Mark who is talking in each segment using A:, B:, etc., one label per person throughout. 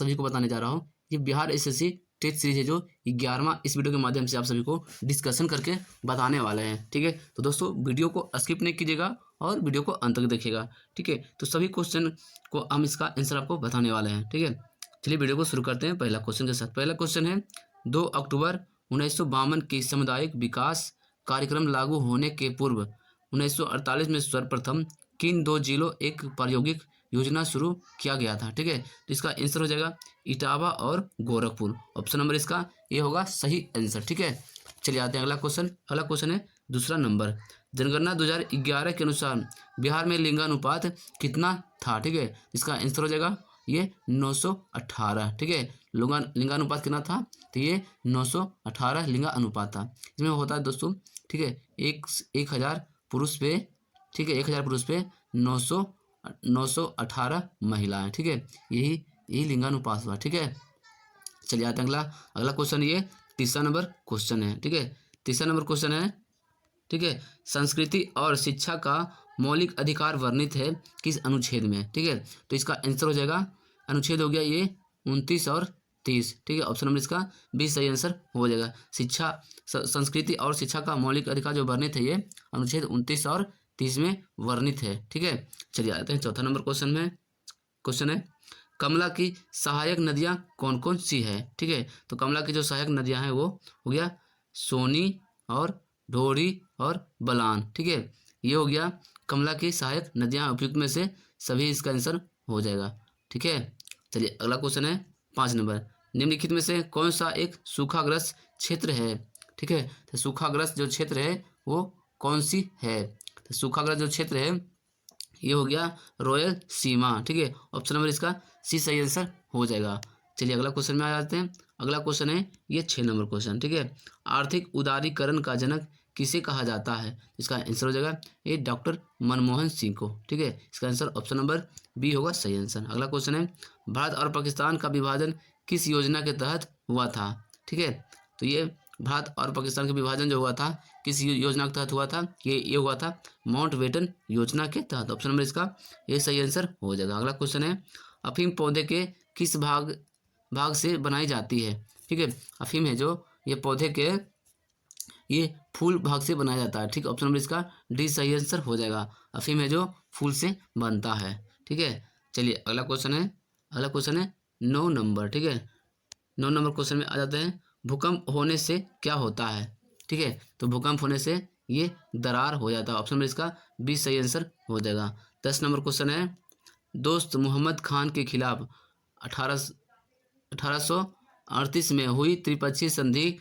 A: सभी को बताने जा रहा हूँ। ये बिहार एसएससी टेस्ट सीरीज है जो 11वां इस वीडियो के माध्यम से आप सभी को डिस्कशन करके बताने वाले हैं। ठीक है, तो दोस्तों वीडियो को स्किप नहीं कीजिएगा और वीडियो को अंत तक देखिएगा। ठीक है, तो सभी क्वेश्चन को हम इसका आंसर आपको बताने वाले हैं। ठीक है, चलिए वीडियो को शुरू करते हैं पहला क्वेश्चन के साथ। पहला क्वेश्चन है 2 अक्टूबर 1952 के सामुदायिक विकास कार्यक्रम लागू होने के पूर्व 1948 में सर्वप्रथम किन 2 जिलों एक प्रायोगिक योजना शुरू किया गया था। ठीक है, तो इसका आंसर हो जाएगा इटावा और गोरखपुर। ऑप्शन नंबर इसका ये होगा सही आंसर। ठीक है, चलिए आते हैं अगला क्वेश्चन। अगला क्वेश्चन है दूसरा नंबर। जनगणना 2011 के अनुसार बिहार में लिंगानुपात कितना था। ठीक है, इसका आंसर हो जाएगा ये 918। ठीक है, लिंगानुपात कितना था, तो ये 918 लिंगा अनुपात था। इसमें होता है दोस्तों, ठीक है, 1000 पुरुष पे, ठीक है, 1000 पुरुष पे 918 महिलाएं। ठीक है, यही लिंगानुपात हुआ। ठीक है, चलिए आते हैं अगला क्वेश्चन। ये तीसरा नंबर क्वेश्चन है। ठीक है, तीसरा नंबर क्वेश्चन है, ठीक है, संस्कृति और शिक्षा का मौलिक अधिकार वर्णित है किस अनुच्छेद में। ठीक है, तो इसका आंसर हो जाएगा, अनुच्छेद हो गया ये 29 और 30। ठीक है, ऑप्शन नंबर इसका 20 सही आंसर हो जाएगा। संस्कृति और शिक्षा का मौलिक अधिकार जो वर्णित है ये अनुच्छेद 29 और 30 में वर्णित है। ठीक है, चलिए आते हैं चौथा नंबर क्वेश्चन में। क्वेश्चन है कमला की सहायक नदियां कौन कौन सी है। ठीक है, तो कमला की जो सहायक नदियां हैं वो हो गया सोनी और ढोरी और बलान। ठीक है, ये हो गया कमला की सहायक नदियां। उपयुक्त में से सभी इसका आंसर हो जाएगा। ठीक है, चलिए अगला क्वेश्चन है 5 नंबर। निम्नलिखित में से कौन सा एक सूखाग्रस्त क्षेत्र है। ठीक है, तो सूखाग्रस्त जो क्षेत्र है वो कौन सी है। तो सूखाग्रस्त जो क्षेत्र है ये हो गया रॉयल सीमा। ठीक है, ऑप्शन नंबर इसका सी सही आंसर हो जाएगा। चलिए अगला क्वेश्चन में आ जाते हैं। अगला क्वेश्चन है ये 6 नंबर क्वेश्चन। ठीक है, आर्थिक उदारीकरण का जनक किसे कहा जाता है। इसका आंसर हो जाएगा ये डॉक्टर मनमोहन सिंह को। ठीक है, इसका आंसर ऑप्शन नंबर बी होगा सही आंसर। अगला क्वेश्चन है भारत और पाकिस्तान का विभाजन किस योजना के तहत हुआ था। ठीक है, तो ये भारत और पाकिस्तान का विभाजन जो हुआ था किस योजना के तहत हुआ था, ये हुआ था माउंटबेटन योजना के तहत। ऑप्शन नंबर इसका ये सही आंसर हो जाएगा। अगला क्वेश्चन है अफीम पौधे के किस भाग से बनाई जाती है। ठीक है, अफीम है जो ये पौधे के ये फूल भाग से बनाया जाता है। ठीक, ऑप्शन नंबर इसका डी सही आंसर हो जाएगा। अफीम है जो फूल से बनता है। ठीक है, चलिए अगला क्वेश्चन है 9 नंबर। ठीक है, 9 नंबर क्वेश्चन में आ जाते हैं भूकंप होने से क्या होता है। ठीक है, तो भूकंप होने से ये दरार हो जाता है। ऑप्शन नंबर इसका 20 सही आंसर हो जाएगा। 10 नंबर क्वेश्चन है दोस्त मोहम्मद खान के खिलाफ 1838 में हुई त्रिपक्षीय संधि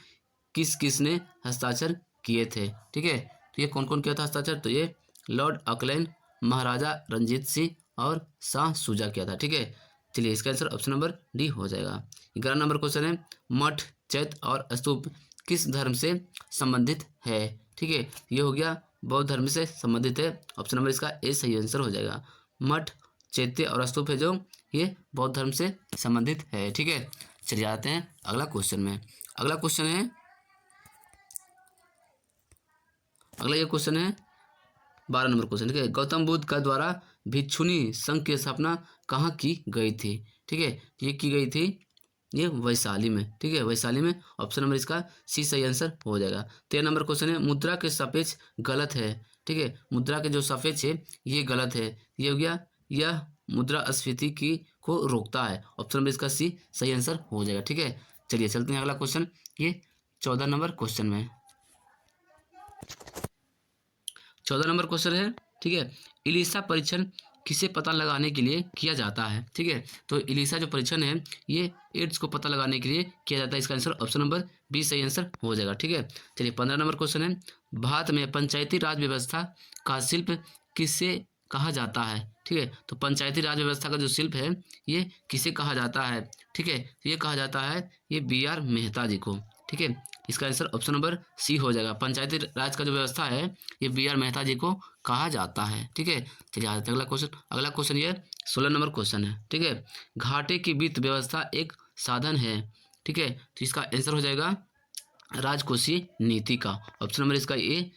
A: किसने हस्ताक्षर किए थे। ठीक है, तो ये कौन कौन किया था हस्ताक्षर, तो ये लॉर्ड ऑकलैंड, महाराजा रंजीत सिंह और शाह शुजा किया था। ठीक है, चलिए इसका आंसर ऑप्शन नंबर डी हो जाएगा। 11 नंबर क्वेश्चन है मठ, चैत्य और स्तूप किस धर्म से संबंधित है। ठीक है, ये हो गया बौद्ध धर्म से संबंधित है। ऑप्शन नंबर इसका ए सही आंसर हो जाएगा। मठ, चैत्य और स्तूप है जो ये बौद्ध धर्म से संबंधित है। ठीक है, चलिए आते हैं अगला क्वेश्चन में। अगला क्वेश्चन है, अगला ये क्वेश्चन है 12 नंबर क्वेश्चन। ठीक है, गौतम बुद्ध का द्वारा भिक्षुणी संघ की स्थापना कहाँ की गई थी। ठीक है, ये की गई थी ये वैशाली में। ठीक है, वैशाली में। ऑप्शन नंबर इसका सी सही आंसर हो जाएगा। 13 नंबर क्वेश्चन है मुद्रा के सापेक्ष गलत है। ठीक है, मुद्रा के जो सापेक्ष है ये गलत है। ये हो गया यह मुद्रास्फीति की को रोकता है। ऑप्शन नंबर इसका सी सही आंसर हो जाएगा। ठीक है, चलिए चलते हैं अगला क्वेश्चन ये 14 नंबर क्वेश्चन में। 14 नंबर क्वेश्चन है, ठीक है, इलिसा परीक्षण किसे पता लगाने के लिए किया जाता है। ठीक है, तो इलिसा जो परीक्षण है ये एड्स को पता लगाने के लिए किया जाता है। इसका आंसर ऑप्शन नंबर बी सही आंसर हो जाएगा। ठीक है, चलिए 15 नंबर क्वेश्चन है भारत में पंचायती राज व्यवस्था का शिल्प किसे कहा जाता है। ठीक है, तो पंचायती राज व्यवस्था का जो शिल्प है ये किसे कहा जाता है। ठीक है, तो ये कहा जाता है ये BR मेहता जी को। ठीक है, इसका आंसर ऑप्शन नंबर सी हो जाएगा। पंचायती राज का जो व्यवस्था है ये BR मेहता जी को कहा जाता है। ठीक है, चलिए आते हैं अगला क्वेश्चन। अगला क्वेश्चन ये 16 नंबर क्वेश्चन है। ठीक है, घाटे की वित्त व्यवस्था एक साधन है। ठीक है, तो इसका आंसर हो जाएगा राजकोषीय नीति का। ऑप्शन नंबर इसका ए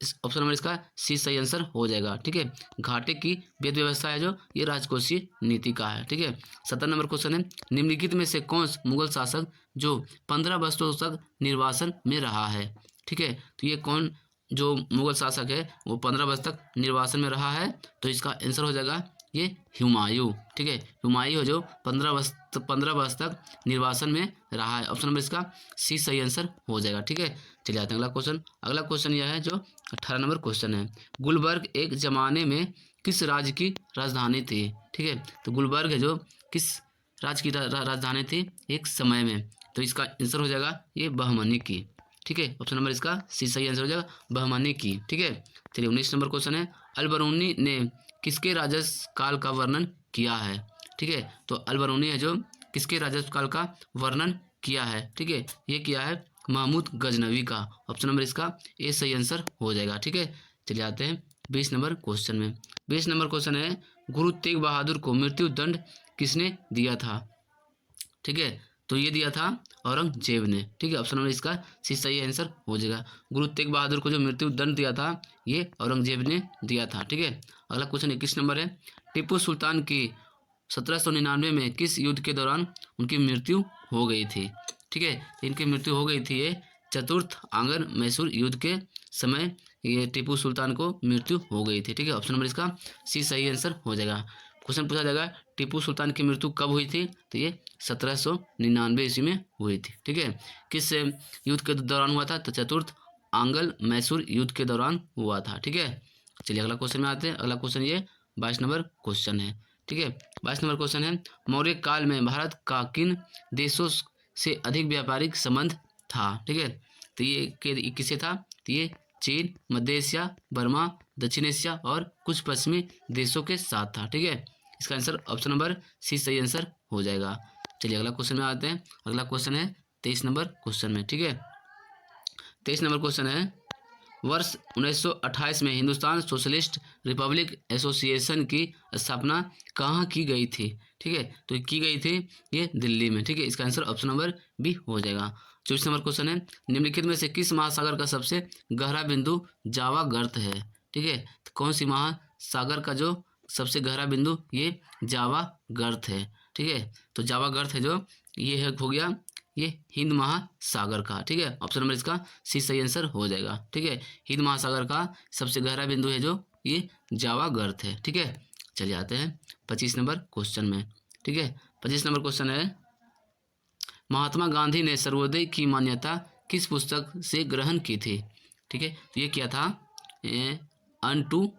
A: इस ऑप्शन नंबर इसका सी सही आंसर हो जाएगा। ठीक है, घाटे की वेद व्यवस्था है जो ये राजकोषीय नीति का है। ठीक है, 17 नंबर क्वेश्चन है, निम्नलिखित में से कौन मुगल शासक जो 15 वर्षों तक निर्वासन में रहा है। ठीक है, तो ये कौन जो मुगल शासक है वो 15 वर्ष तक निर्वासन में रहा है, तो इसका आंसर हो जाएगा ये हुमायूं। ठीक है, हुमायूं जो 15 वर्ष तक निर्वासन में रहा है। ऑप्शन नंबर इसका सी सही आंसर हो जाएगा। ठीक है, चलिए आते हैं अगला क्वेश्चन। अगला क्वेश्चन यह है जो 18 नंबर क्वेश्चन है, गुलबर्ग एक जमाने में किस राज्य की राजधानी थी। ठीक है, तो गुलबर्ग है जो किस राज्य की राजधानी थी एक समय में, तो इसका आंसर हो जाएगा ये बहमनी की। ठीक है, ऑप्शन नंबर इसका सी सही आंसर हो जाएगा बहमनी की। ठीक है, चलिए 19 नंबर क्वेश्चन है, अलबरूनी ने किसके राजस्व काल का वर्णन किया है। ठीक है, तो अलबरूनी है जो किसके राजस्व काल का वर्णन किया है। ठीक है, ये किया है महमूद गजनवी का। ऑप्शन नंबर इसका ए सही आंसर हो जाएगा। ठीक है, चलिए आते हैं 20 नंबर क्वेश्चन में। 20 नंबर क्वेश्चन है, गुरु तेग बहादुर को मृत्यु दंड किसने दिया था। ठीक है, तो ये दिया था औरंगजेब ने। ठीक है, ऑप्शन नंबर इसका सी सही आंसर हो जाएगा। गुरु तेग बहादुर को जो मृत्यु दंड दिया था ये औरंगजेब ने दिया था। ठीक है, अगला क्वेश्चन 21 नंबर है, टिप्पू सुल्तान की 1799 में किस युद्ध के दौरान उनकी मृत्यु हो गई थी। ठीक है, इनकी मृत्यु हो गई थी ये चतुर्थ आंग्र मैसूर युद्ध के समय ये टिप्पू सुल्तान को मृत्यु हो गई थी। ठीक है, ऑप्शन नंबर इसका सी सही आंसर हो जाएगा। क्वेश्चन पूछा जाएगा टिप्पू सुल्तान की मृत्यु कब हुई थी, तो ये 1799 ईस्वी में हुई थी। ठीक है, किस युद्ध के दौरान हुआ था, तो चतुर्थ आंग्ल मैसूर युद्ध के दौरान हुआ था। ठीक है, चलिए अगला क्वेश्चन में आते हैं। अगला क्वेश्चन ये 22 नंबर क्वेश्चन है। ठीक है, 22 नंबर क्वेश्चन है, मौर्य काल में भारत का किन देशों से अधिक व्यापारिक संबंध था। ठीक है, तो ये किससे था, तो ये चीन, मध्य एशिया, बर्मा, दक्षिण एशिया और कुछ पश्चिमी देशों के साथ था। ठीक है, इसका आंसर ऑप्शन नंबर सी सही आंसर हो जाएगा। चलिए अगला क्वेश्चन में आते हैं। अगला क्वेश्चन है 23 नंबर क्वेश्चन में। ठीक है, 23 नंबर क्वेश्चन है, वर्ष 1928 में हिंदुस्तान सोशलिस्ट रिपब्लिक एसोसिएशन की स्थापना कहाँ की गई थी। ठीक है, तो की गई थी ये दिल्ली में। ठीक है, इसका आंसर ऑप्शन नंबर बी हो जाएगा। 24 नंबर क्वेश्चन है, निम्नलिखित में से किस महासागर का सबसे गहरा बिंदु जावा गर्त है। ठीक है, तो कौन सी महासागर का जो सबसे गहरा बिंदु ये जावा गर्त है। ठीक है, तो जावा गर्त है जो ये है हो गया ये हिंद महासागर का। ठीक है, ऑप्शन नंबर इसका सी सही आंसर हो जाएगा। ठीक है, हिंद महासागर का सबसे गहरा बिंदु है जो ये जावा गर्त है। ठीक है, चलिए आते हैं 25 नंबर क्वेश्चन में। ठीक है, 25 नंबर क्वेश्चन है, महात्मा गांधी ने सर्वोदय की मान्यता किस पुस्तक से ग्रहण की थी। ठीक है, तो ये क्या था, अनटू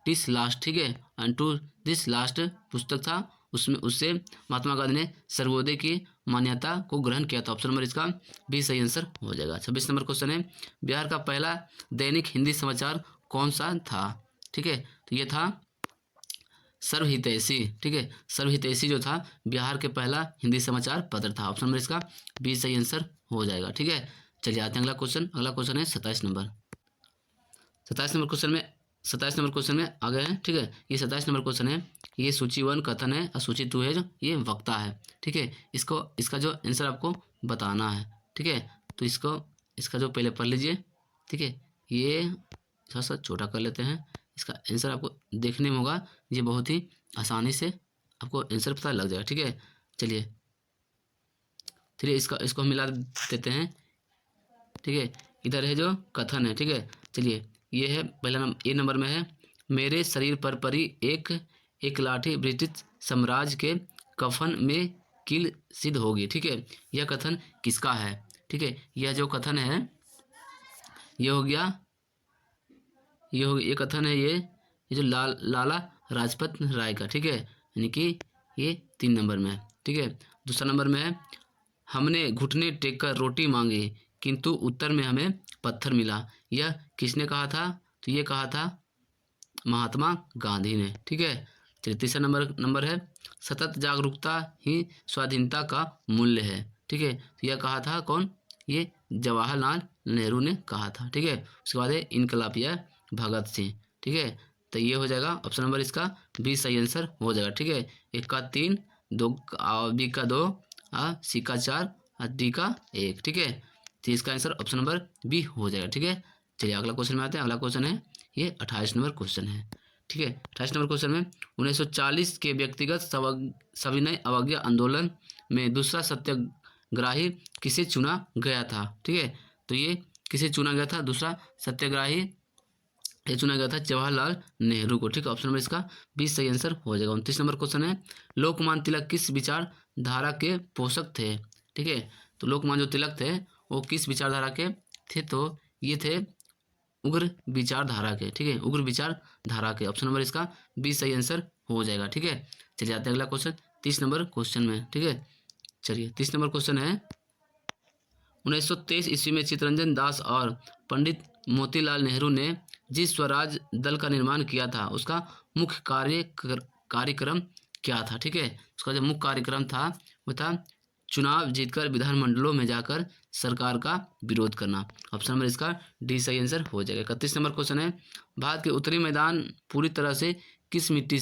A: दिस लास्ट। ठीक है, अनटू दिस लास्ट पुस्तक था, उसमें उससे महात्मा गांधी ने सर्वोदय की मान्यता को ग्रहण किया था। ऑप्शन नंबर इसका बी सही आंसर हो जाएगा। 26 नंबर क्वेश्चन है, बिहार का पहला दैनिक हिंदी समाचार कौन सा था। ठीक है, तो ये था सर्वहितैषी। ठीक है, सर्वहितैषी जो था बिहार के पहला हिंदी समाचार पत्र था। ऑप्शन नंबर इसका बी सही आंसर हो जाएगा। ठीक है, चलिए आते हैं अगला क्वेश्चन। अगला क्वेश्चन है 27 नंबर। 27 नंबर क्वेश्चन में 27 नंबर क्वेश्चन में आ गए हैं। ठीक है, ये 27 नंबर क्वेश्चन है, ये सूची 1 कथन है और सूची 2 है जो ये वक्ता है। ठीक है, इसका जो आंसर आपको बताना है। ठीक है, तो इसका जो पहले पढ़ लीजिए। ठीक है, ये थोड़ा सा छोटा कर लेते हैं, इसका आंसर आपको देखने में होगा, ये बहुत ही आसानी से आपको आंसर पता लग जाएगा। ठीक है, चलिए इसको हम मिला देते हैं। ठीक है, इधर है जो कथन है। ठीक है, चलिए ये है पहला नंबर, ए नंबर में है, मेरे शरीर पर पड़ी एक लाठी ब्रिटिश साम्राज्य के कफन में कील सिद्ध होगी। ठीक है, यह कथन किसका है। ठीक है, यह जो कथन है ये हो गया ये कथन है ये जो लाला लाजपत राय का। ठीक है, यानी कि ये 3 नंबर में है। ठीक है, दूसरा नंबर में है, हमने घुटने टेक कर रोटी मांगी किंतु उत्तर में हमें पत्थर मिला, यह किसने कहा था, तो ये कहा था महात्मा गांधी ने। ठीक है, चलिए तीसरा नंबर है, सतत जागरूकता ही स्वाधीनता का मूल्य है। ठीक है, तो यह कहा था कौन, ये जवाहरलाल नेहरू ने कहा था। ठीक है, उसके बाद है इनकलाबिया भगत सिंह। ठीक है, तो ये हो जाएगा ऑप्शन नंबर इसका बी सही आंसर हो जाएगा। ठीक है, 1 का 3, 2 बी का 2, सी का 4 और डी का 1। ठीक है, तो इसका आंसर ऑप्शन नंबर बी हो जाएगा। ठीक है, चलिए अगला क्वेश्चन में आते हैं। अगला क्वेश्चन है ये 28 नंबर क्वेश्चन है। ठीक है, 28 नंबर क्वेश्चन में 1940 के व्यक्तिगत सविनय अवज्ञा आंदोलन में दूसरा सत्याग्रही किसे चुना गया था। ठीक है, तो ये किसे चुना गया था दूसरा सत्याग्रही, ये चुना गया था जवाहरलाल नेहरू को। ठीक है, ऑप्शन नंबर इसका 20 सही आंसर हो जाएगा। 29 नंबर क्वेश्चन है लोकमान्य तिलक किस विचारधारा के पोषक थे। ठीक है, तो लोकमान्य जो तिलक थे वो किस विचारधारा के थे, तो ये थे उग्र विचारधारा के। ठीक है, उग्र विचारधारा के। ऑप्शन नंबर इसका 20 सही आंसर हो जाएगा। ठीक है, चलिए आते हैं अगला क्वेश्चन 30 नंबर क्वेश्चन में। ठीक है, चलिए 30 नंबर क्वेश्चन है 1923 ईस्वी में चित्तरंजन दास और पंडित मोतीलाल नेहरू ने जिस स्वराज दल का निर्माण किया था उसका मुख्य कार्यक्रम क्या था। ठीक है, उसका जो मुख्य कार्यक्रम था वो था चुनाव जीतकर विधानमंडलों में जाकर सरकार का विरोध करना। ऑप्शन नंबर इसका डी सही आंसर हो जाएगा। 31 नंबर क्वेश्चन है भारत के उत्तरी मैदान पूरी तरह से किस मिट्टी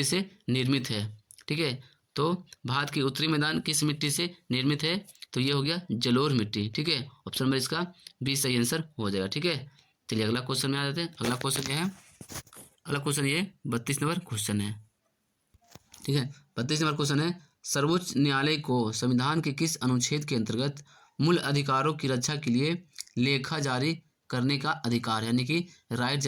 A: से निर्मित है। ठीक है, तो भारत के उत्तरी मैदान किस मिट्टी से निर्मित है, तो ये हो गया जलोढ़ मिट्टी। ठीक है, ऑप्शन नंबर इसका 20 सही आंसर हो जाएगा। ठीक है, चलिए अगला क्वेश्चन में आ जाते हैं। अगला क्वेश्चन ये है, अगला क्वेश्चन ये 32 नंबर क्वेश्चन है। ठीक है, 32 नंबर क्वेश्चन है सर्वोच्च न्यायालय को संविधान के किस अनुच्छेद के अंतर्गत मूल अधिकारों की रक्षा के लिए लेखा जारी करने का अधिकार है, यानी कि राइट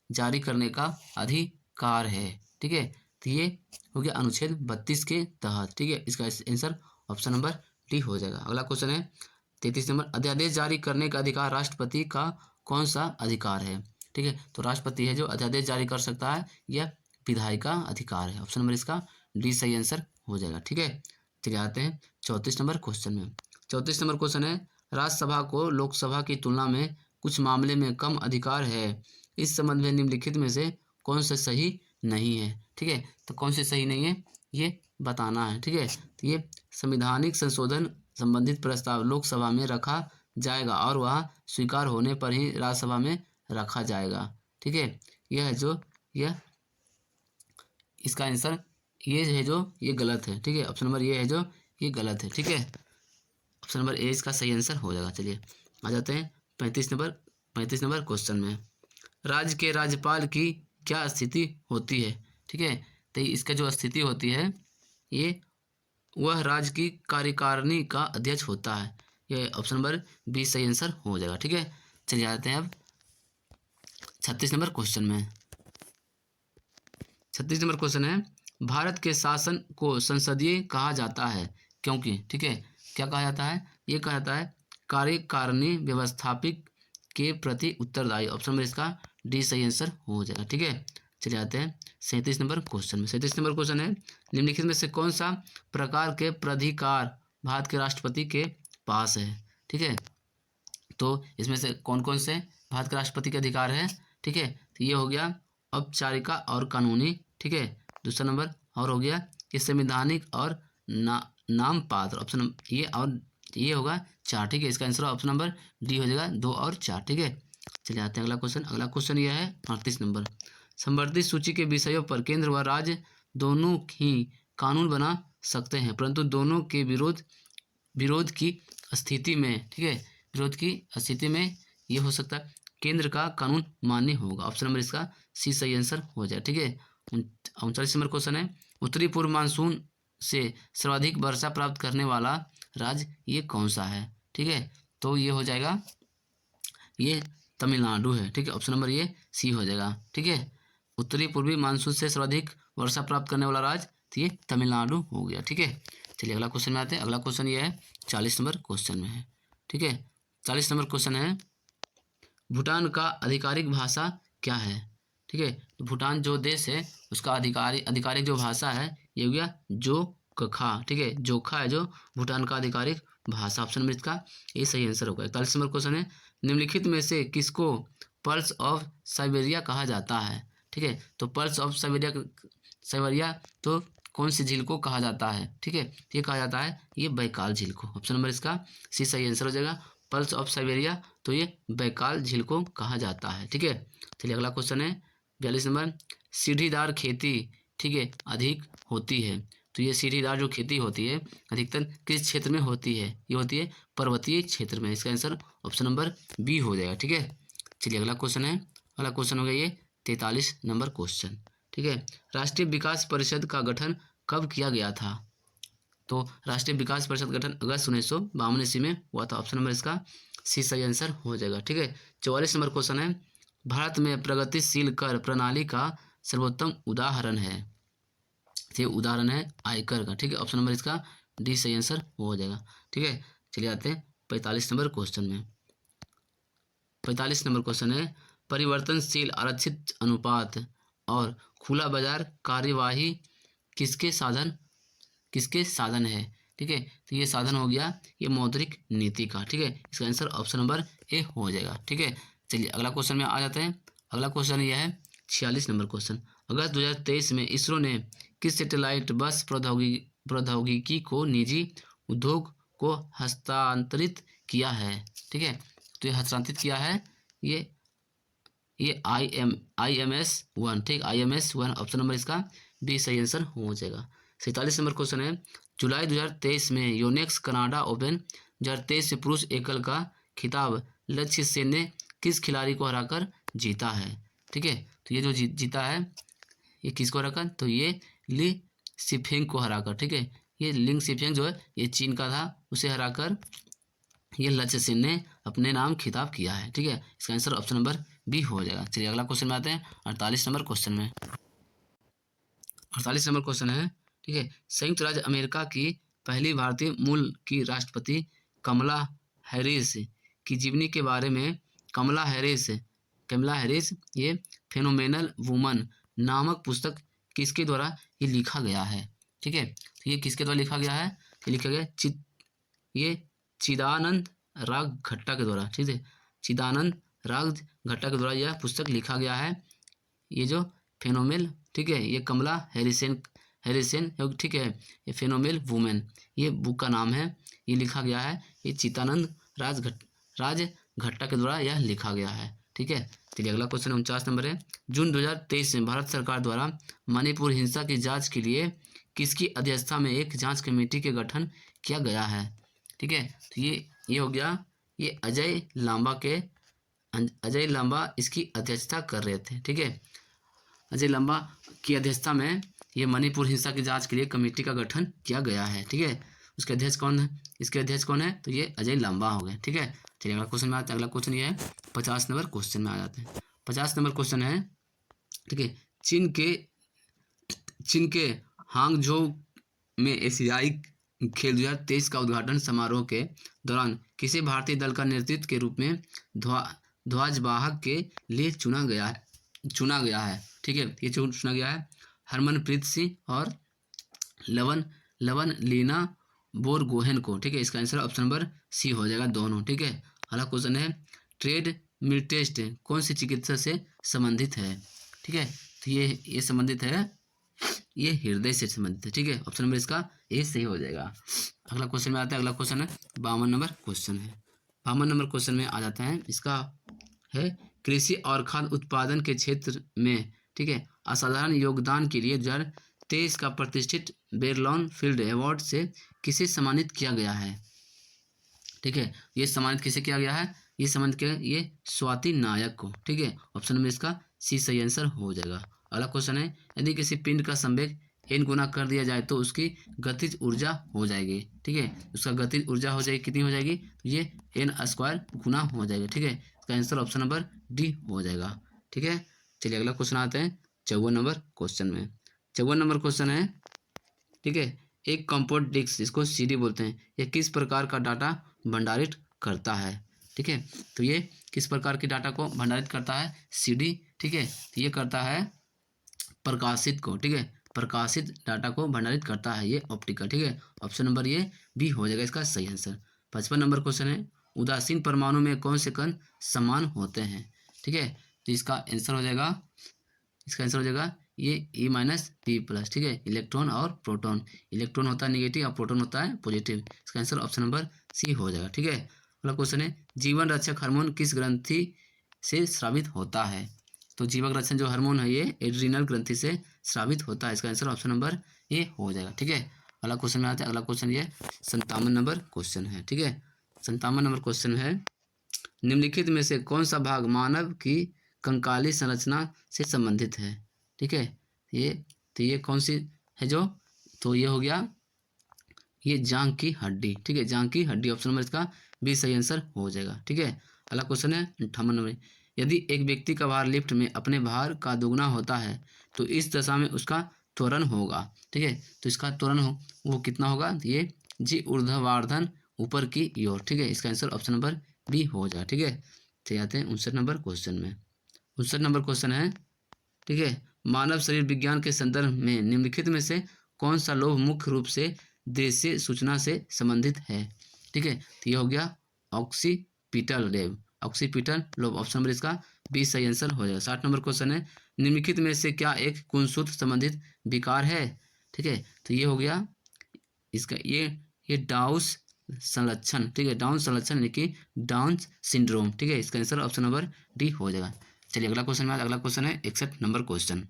A: जारी करने का अधिकार है। ठीक है, तो ये हो गया अनुच्छेद 32 के तहत। ठीक है, इसका आंसर ऑप्शन नंबर डी हो जाएगा। अगला क्वेश्चन है 33 नंबर अध्यादेश जारी करने का अधिकार राष्ट्रपति का कौन सा अधिकार है। ठीक है, तो राष्ट्रपति है जो अध्यादेश जारी कर सकता है, यह विधायी का अधिकार है। ऑप्शन नंबर इसका डी सही आंसर हो जाएगा। ठीक है, चलिए आते हैं 34 नंबर क्वेश्चन में। 34 नंबर क्वेश्चन है राज्यसभा को लोकसभा की तुलना में कुछ मामले में कम अधिकार है, इस संबंध में निम्नलिखित में से कौन सा सही नहीं है। ठीक है, तो कौन से सही नहीं है ये बताना है। ठीक है, तो ये संवैधानिक संशोधन संबंधित प्रस्ताव लोकसभा में रखा जाएगा और वह स्वीकार होने पर ही राज्यसभा में रखा जाएगा। ठीक है, यह है जो यह इसका आंसर ये है जो ये गलत है। ठीक है, ऑप्शन नंबर ये है जो ये गलत है। ठीक है, ऑप्शन नंबर ए इसका सही आंसर हो जाएगा। चलिए आ जाते हैं 35 नंबर क्वेश्चन में राज्य के राज्यपाल की क्या स्थिति होती है। ठीक है, तो इसका जो स्थिति होती है ये वह राज्य की कार्यकारिणी का अध्यक्ष होता है। ये ऑप्शन नंबर 20 सही आंसर हो जाएगा। ठीक है, चलिए आते हैं अब 36 नंबर क्वेश्चन में। 36 नंबर क्वेश्चन है भारत के शासन को संसदीय कहा जाता है क्योंकि। ठीक है, क्या कहा जाता है, ये कहा जाता है कार्यकारिणी व्यवस्थापिक के प्रति उत्तरदायी। ऑप्शन नंबर इसका डी सही आंसर हो जाएगा। ठीक है, चलिए आते हैं 37 नंबर क्वेश्चन में। 37 नंबर क्वेश्चन है निम्नलिखित में से कौन सा प्रकार के प्राधिकार भारत के राष्ट्रपति के पास है। ठीक है, तो इसमें से कौन कौन से भारत के राष्ट्रपति के अधिकार है। ठीक है, तो ये हो गया औपचारिक और कानूनी। ठीक है, दूसरा नंबर और हो गया ये संवैधानिक और नाम पात्र। ऑप्शन ये और ये होगा 4। ठीक है, इसका आंसर ऑप्शन नंबर डी हो जाएगा 2 और 4। ठीक है, चलिए आते हैं अगला क्वेश्चन। अगला क्वेश्चन यह है 38 नंबर संवर्धित सूची के विषयों पर केंद्र व राज्य दोनों ही कानून बना सकते हैं परंतु दोनों के विरोध की स्थिति में। ठीक है, विरोध की स्थिति में ये हो सकता है केंद्र का कानून मान्य होगा। ऑप्शन नंबर इसका सी सही आंसर हो जाए। ठीक है, 39 नंबर क्वेश्चन है उत्तरी पूर्व मानसून से सर्वाधिक वर्षा प्राप्त करने वाला राज्य ये कौन सा है। ठीक है, तो ये हो जाएगा ये तमिलनाडु है। ठीक है, ऑप्शन नंबर ये सी हो जाएगा। ठीक है, उत्तरी पूर्वी मानसून से सर्वाधिक वर्षा प्राप्त करने वाला राज्य तो ये तमिलनाडु हो गया। ठीक है, चलिए अगला क्वेश्चन में आते हैं। अगला क्वेश्चन ये है 40 नंबर क्वेश्चन में है। ठीक है, 40 नंबर क्वेश्चन है भूटान का आधिकारिक भाषा क्या है। ठीक है, तो भूटान जो देश है उसका आधिकारिक जो भाषा है ये हो गया जोखा। ठीक है, जोखा है जो भूटान का आधिकारिक भाषा। ऑप्शन नंबर इसका ये सही आंसर होगा। 41 नंबर क्वेश्चन है निम्नलिखित में से किसको पर्ल्स ऑफ साइबेरिया कहा जाता है। ठीक है, तो पर्ल्स ऑफ साइबेरिया तो कौन सी झील को कहा जाता है। ठीक है, ये कहा जाता है ये बैकाल झील को। ऑप्शन नंबर इसका सी सही आंसर हो जाएगा। पर्ल्स ऑफ साइबेरिया तो ये बैकाल झील को कहा जाता है। ठीक है, चलिए अगला क्वेश्चन है 42 नंबर सीढ़ीदार खेती ठीक है अधिक होती है तो ये सीढ़ीदार जो खेती होती है अधिकतर किस क्षेत्र में होती है? ये होती है पर्वतीय क्षेत्र में। इसका आंसर ऑप्शन नंबर बी हो जाएगा। ठीक है, चलिए अगला क्वेश्चन है। अगला क्वेश्चन हो गया ये 43 नंबर क्वेश्चन। ठीक है, राष्ट्रीय विकास परिषद का गठन कब किया गया था? तो राष्ट्रीय विकास परिषद गठन अगस्त 1952 ईस्वी में हुआ था। ऑप्शन नंबर इसका सी सही आंसर हो जाएगा। ठीक है, 44 नंबर क्वेश्चन है। भारत में प्रगतिशील कर प्रणाली का सर्वोत्तम उदाहरण है। ये उदाहरण है आयकर का। ठीक है, ऑप्शन नंबर इसका डी सही आंसर हो जाएगा। ठीक है, चलिए आते हैं 45 नंबर क्वेश्चन में। 45 नंबर क्वेश्चन है, परिवर्तनशील आरक्षित अनुपात और खुला बाजार कार्यवाही किसके साधन है? ठीक है, तो ये साधन हो गया ये मौद्रिक नीति का। ठीक है, इसका आंसर ऑप्शन नंबर ए हो जाएगा। ठीक है, चलिए अगला क्वेश्चन में आ जाते हैं। अगला क्वेश्चन यह है 46 नंबर क्वेश्चन। अगस्त 2023 में इसरो ने किस सैटेलाइट बस प्रौद्योगिकी को निजी उद्योग को हस्तांतरित किया है? ठीक है, तो ये हस्तांतरित किया है ये IMS-1। ठीक, IMS-1 ऑप्शन नंबर इसका बी सही आंसर हो जाएगा। 47 नंबर क्वेश्चन है, जुलाई 2023 में योनेक्स कनाडा ओपन 2023 में पुरुष एकल का खिताब लक्ष्य सेन ने किस खिलाड़ी को हराकर जीता है? ठीक है, तो ये जो जीता है ये किसको हराकर? तो ये ली सिफेंग को हराकर। ठीक है, ये लिंग सिफेंग जो है ये चीन का था, उसे हराकर ये लक्ष्य सेन ने अपने नाम खिताब किया है। ठीक है, इसका आंसर ऑप्शन नंबर बी हो जाएगा। चलिए अगला क्वेश्चन में आते हैं 48 नंबर क्वेश्चन में। 48 नंबर क्वेश्चन है। ठीक है, संयुक्त राज्य अमेरिका की पहली भारतीय मूल की राष्ट्रपति कमला हैरिस की जीवनी के बारे में कमला हैरिस ये फेनोमेनल वुमन नामक पुस्तक किसके द्वारा ये लिखा गया है? ठीक है, तो ये किसके द्वारा लिखा गया है? ये लिखा गया ये चिदानंद राग घट्टा के द्वारा। ठीक है, चिदानंद राग घट्टा के द्वारा यह पुस्तक लिखा गया है। ये जो फेनोमेल, ठीक है, ये कमला हैरिसन, ठीक है, ये फेनोमेल वुमेन ये बुक का नाम है। ये लिखा गया है ये चिदानंद राज घट्टा के द्वारा यह लिखा गया है। ठीक है, चलिए अगला क्वेश्चन 49 नंबर है। जून 2023 में भारत सरकार द्वारा मणिपुर हिंसा की जांच के लिए किसकी अध्यक्षता में एक जांच कमेटी के गठन किया गया है? ठीक है, तो ये हो गया ये अजय लांबा इसकी अध्यक्षता कर रहे थे। ठीक है, अजय लांबा की अध्यक्षता में ये मणिपुर हिंसा की जांच के लिए कमेटी का गठन किया गया है। ठीक है, उसके अध्यक्ष कौन है? इसके अध्यक्ष कौन है? तो ये अजय लांबा हो गए। ठीक है, चलिए अगला क्वेश्चन में आते हैं। अगला क्वेश्चन ये है 50 नंबर क्वेश्चन में आ जाते हैं। 50 नंबर क्वेश्चन है। ठीक है, चीन के हांगझोउ में एशियाई खेल 2023 का उद्घाटन समारोह के दौरान किसे भारतीय दल का नेतृत्व के रूप में ध्वजवाहक के लिए चुना गया है? ठीक है, ये चुना गया है हरमनप्रीत सिंह और लवन लीना बोरगोहेन को। ठीक है, इसका आंसर ऑप्शन नंबर सी हो जाएगा दोनों। ठीक है, अगला क्वेश्चन है ट्रेड मिल टेस्ट कौन सी चिकित्सा से संबंधित है? ठीक है, तो ये संबंधित है ये हृदय से संबंधित है। ठीक है, ऑप्शन नंबर इसका ए सही हो जाएगा। अगला क्वेश्चन में आता है। अगला क्वेश्चन है 52 नंबर क्वेश्चन है। 52 नंबर क्वेश्चन में आ जाता है। इसका है कृषि और खाद्य उत्पादन के क्षेत्र में, ठीक है, असाधारण योगदान के लिए 2023 का प्रतिष्ठित बेरलॉन फील्ड अवार्ड से किसे सम्मानित किया गया है? ठीक है, ये सम्मानित किसे किया गया है? ये सम्मानित किया ये स्वाति नायक को। ठीक है, ऑप्शन नंबर इसका सी सही आंसर हो जाएगा। अगला क्वेश्चन है यदि किसी पिंड का संवेग n गुना कर दिया जाए तो उसकी गतिज ऊर्जा हो जाएगी। ठीक है, उसका गतिज ऊर्जा हो जाएगी कितनी हो जाएगी? तो ये n² गुना हो जाएगा। ठीक है, इसका आंसर ऑप्शन नंबर डी हो जाएगा। ठीक है, चलिए अगला क्वेश्चन आते हैं 54 नंबर क्वेश्चन में। 54 नंबर क्वेश्चन है। ठीक है, एक कंपोर्ट डिस्क जिसको CD बोलते हैं यह किस प्रकार का डाटा भंडारित करता है? ठीक है, तो ये किस प्रकार की डाटा को भंडारित करता है? CD। ठीक है, तो ये करता है प्रकाशित को। ठीक है, प्रकाशित डाटा को भंडारित करता है ये ऑप्टिकल। ठीक है, ऑप्शन नंबर ये बी हो जाएगा इसका सही आंसर। 55 नंबर क्वेश्चन है उदासीन परमाणु में कौन से कण समान होते हैं? ठीक है, तो इसका आंसर हो जाएगा ये E-P+। ठीक है, इलेक्ट्रॉन और प्रोटॉन। इलेक्ट्रॉन होता है नेगेटिव और प्रोटॉन होता है पॉजिटिव। इसका आंसर ऑप्शन नंबर सी हो जाएगा। ठीक है, अगला क्वेश्चन है जीवन रक्षक हार्मोन किस ग्रंथि से स्रावित होता है? तो जीवन रक्षक जो हार्मोन है ये एड्रिनल ग्रंथि से स्रावित होता है। इसका आंसर ऑप्शन नंबर ये हो जाएगा। ठीक है, अगला क्वेश्चन में आते हैं। अगला क्वेश्चन ये 57 नंबर क्वेश्चन है। ठीक है, 57 नंबर क्वेश्चन है, निम्नलिखित में से कौन सा भाग मानव की कंकाली संरचना से संबंधित है। ठीक है, ये तो ये कौन सी है जो, तो ये हो गया ये जांघ की हड्डी। ठीक है, जांघ की हड्डी, ऑप्शन नंबर इसका बी सही आंसर हो जाएगा। ठीक है, अगला क्वेश्चन है 58 नंबर, यदि एक व्यक्ति का भार लिफ्ट में अपने भार का दुगना होता है तो इस दशा में उसका त्वरण होगा। ठीक है, तो इसका त्वरण वो कितना होगा, ये जी ऊर्ध्वाधर ऊपर की ओर। ठीक है, इसका आंसर ऑप्शन नंबर बी हो जाएगा। ठीक है, तो आते हैं 59 नंबर क्वेश्चन में। 59 नंबर क्वेश्चन है, ठीक है, मानव शरीर विज्ञान के संदर्भ में निम्नलिखित में से कौन सा लोभ मुख्य रूप से दृश्य सूचना से संबंधित है। ठीक है, तो ये हो गया occipital lobe, occipital lobe, option number इसका बी सही आंसर हो जाएगा। 60 नंबर क्वेश्चन है, निम्नलिखित में से क्या एक गुणसूत्र संबंधित विकार है। ठीक है, तो ये हो गया इसका ये डाउस संलक्षण। ठीक है, डाउन संलक्षण यानी कि डाउन सिंड्रोम। ठीक है, इसका आंसर ऑप्शन नंबर डी हो जाएगा। चलिए अगला क्वेश्चन में, अगला क्वेश्चन है 61 नंबर क्वेश्चन।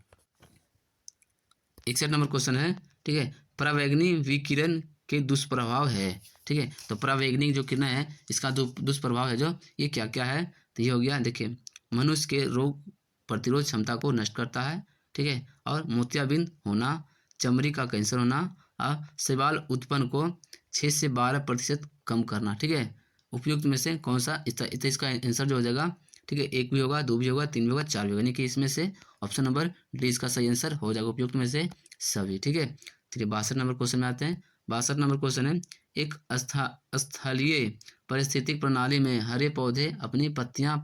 A: 61 नंबर क्वेश्चन है, ठीक है, परावैंगनी विकिरण के दुष्प्रभाव है। ठीक है, तो परावैंगनी जो किरण है इसका दुष्प्रभाव है जो, ये क्या क्या है, तो ये हो गया, देखिए, मनुष्य के रोग प्रतिरोध क्षमता को नष्ट करता है। ठीक है, और मोतियाबिंद होना, चमड़ी का कैंसर होना, और शैवाल उत्पन्न को 6 से 12% कम करना। ठीक है, उपयुक्त में से कौन सा, इसका आंसर जो हो जाएगा, ठीक है, 1 भी होगा, 2 भी होगा, 3 भी होगा, 4 भी होगा, यानी कि इसमें से ऑप्शन नंबर डी इसका सही आंसर हो जाएगा, उपयुक्त में से सभी। ठीक है, चलिए 62 नंबर क्वेश्चन में आते हैं। 62 नंबर क्वेश्चन है, एक स्थलीय पारिस्थितिक प्रणाली में हरे पौधे अपनी पत्तियां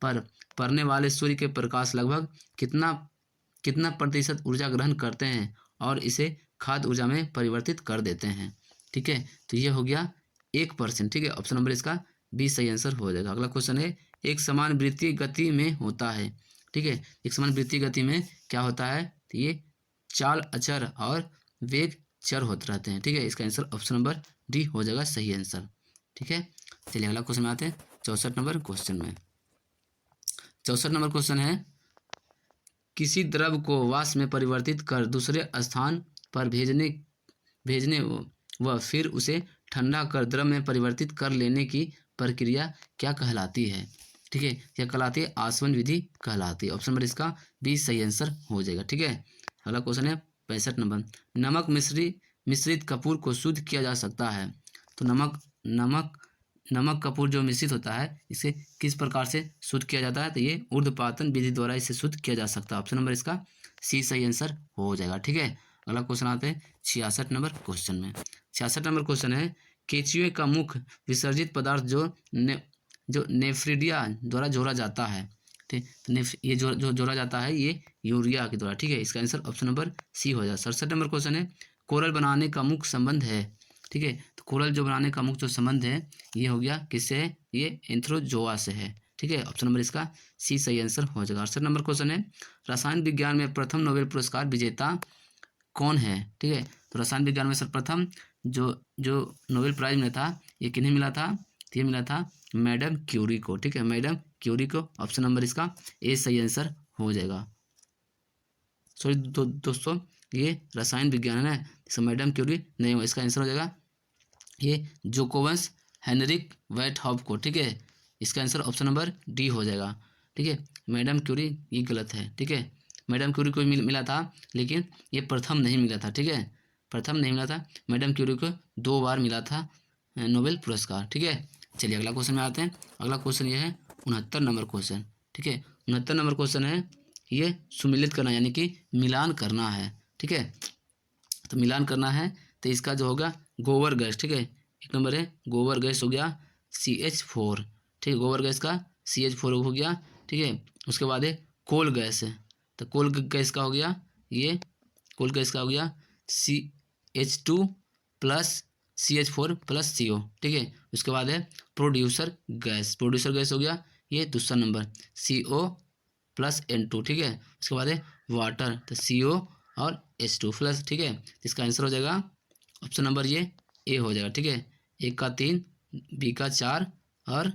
A: पर पड़ने वाले सूर्य के प्रकाश लगभग कितना प्रतिशत ऊर्जा ग्रहण करते हैं और इसे खाद्य ऊर्जा में परिवर्तित कर देते हैं। ठीक है, तो ये हो गया 1%। ठीक है, ऑप्शन नंबर इसका बी सही आंसर हो जाएगा। अगला क्वेश्चन है, एक समान वृत्तीय गति में होता है। ठीक है, एक समान वृत्तीय गति में क्या होता है, तो ये चाल अचर और वेग चर होते रहते हैं। ठीक है, इसका आंसर ऑप्शन नंबर डी हो जाएगा सही आंसर। ठीक है, चलिए अगला क्वेश्चन में आते हैं 64 नंबर क्वेश्चन में। 64 नंबर क्वेश्चन है, किसी द्रव को वाष्प में परिवर्तित कर दूसरे स्थान पर भेजने व फिर उसे ठंडा कर द्रव में परिवर्तित कर लेने की प्रक्रिया क्या कहलाती है। ठीक है, क्या कहलाती है, आसवन विधि कहलाती है। ऑप्शन नंबर इसका बी सही आंसर हो जाएगा। ठीक है, अगला क्वेश्चन है 65 नंबर, नमक मिश्रित कपूर को शुद्ध किया जा सकता है। तो नमक कपूर जो मिश्रित होता है इसे किस प्रकार से शुद्ध किया जाता है, तो ये ऊर्ध्वपातन विधि द्वारा इसे शुद्ध किया जा सकता है। ऑप्शन नंबर इसका सी सही आंसर हो जाएगा। ठीक है, अगला क्वेश्चन आते हैं 66 नंबर क्वेश्चन में। 66 नंबर क्वेश्चन है, केंचुए का मुख्य विसर्जित पदार्थ जो नेफ्रिडिया द्वारा जोड़ा जाता है। ठीक, तो ये जो जोड़ा जाता है ये यूरिया के द्वारा। ठीक है, इसका आंसर ऑप्शन नंबर सी हो जाएगा। 67 नंबर क्वेश्चन है, कोरल बनाने का मुख्य संबंध है। ठीक है, तो कोरल जो बनाने का मुख्य जो संबंध है ये हो गया किससे है, ये एंथ्रोजोआ से है। ठीक है, ऑप्शन नंबर इसका सी सही आंसर हो जाएगा। 68 नंबर क्वेश्चन है, रसायन विज्ञान में प्रथम नोबेल पुरस्कार विजेता कौन है। ठीक है, तो रसायन विज्ञान में सर्वप्रथम जो नोबेल प्राइज मिला था ये किन्हें मिला था, ये मिला था मैडम क्यूरी को। ठीक है, मैडम क्यूरी को, ऑप्शन नंबर इसका ए सही आंसर हो जाएगा। सॉरी दोस्तों, ये रसायन विज्ञान है, इसका मैडम क्यूरी नहीं हो, इसका आंसर हो जाएगा ये जोकोवंस हेनरिक वेटहॉफ को। ठीक है, इसका आंसर ऑप्शन नंबर डी हो जाएगा। ठीक है, मैडम क्यूरी ये गलत है। ठीक है, मैडम क्यूरी को मिला था लेकिन ये प्रथम नहीं मिला था। ठीक है, प्रथम नहीं मिला था, मैडम क्यूरी को 2 बार मिला था नोबेल पुरस्कार। ठीक है, चलिए अगला क्वेश्चन में आते हैं। अगला क्वेश्चन ये है 69 नंबर क्वेश्चन। ठीक है, 69 नंबर क्वेश्चन है, ये सुमिलित करना यानी कि मिलान करना है। ठीक है, तो मिलान करना है तो इसका जो होगा गोबर गैस। ठीक है, एक नंबर है गोबर गैस हो गया CH4। ठीक है, गोबर गैस का CH4 हो गया। ठीक है, उसके बाद है कोल गैस है, तो कोल गैस का हो गया ये, कोल गैस का हो गया CH2 plus CH4 plus CO। ठीक है, उसके बाद है प्रोड्यूसर गैस हो गया ये दूसरा नंबर CO प्लस N2। ठीक है, उसके बाद है वाटर, तो CO और H2 प्लस। ठीक है, इसका आंसर हो जाएगा ऑप्शन नंबर ये ए हो जाएगा। ठीक है, 1 का 3, बी का 4 और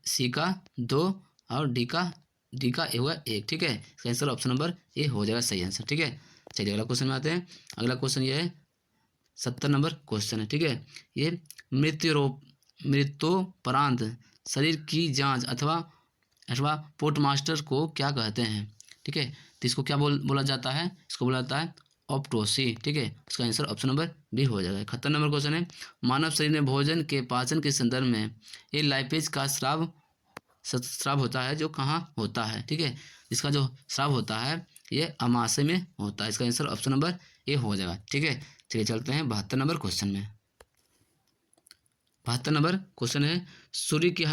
A: सी का 2 और डी का ए होगा 1। ठीक है, इसका आंसर ऑप्शन नंबर ए हो जाएगा सही आंसर। ठीक है, चलिए अगला क्वेश्चन में आते हैं। अगला क्वेश्चन ये है 70 नंबर क्वेश्चन है, ठीक है। ये मृत्योपरांत शरीर की जांच अथवा पोस्टमास्टर को क्या कहते हैं, ठीक है। तो इसको क्या बोला जाता है, इसको बोला जाता है ऑप्टोसी, ठीक है। इसका आंसर ऑप्शन नंबर बी हो जाएगा। 71 नंबर क्वेश्चन है मानव शरीर में भोजन के पाचन के संदर्भ में ये लाइपेज का स्राव होता है जो कहाँ होता है, ठीक है। इसका जो स्राव होता है ये अमाशय में होता है। इसका आंसर ऑप्शन नंबर ए हो जाएगा, ठीक है। चलिए चलते हैं 72 नंबर क्वेश्चन में। 72 नंबर क्वेश्चन है सूर्य की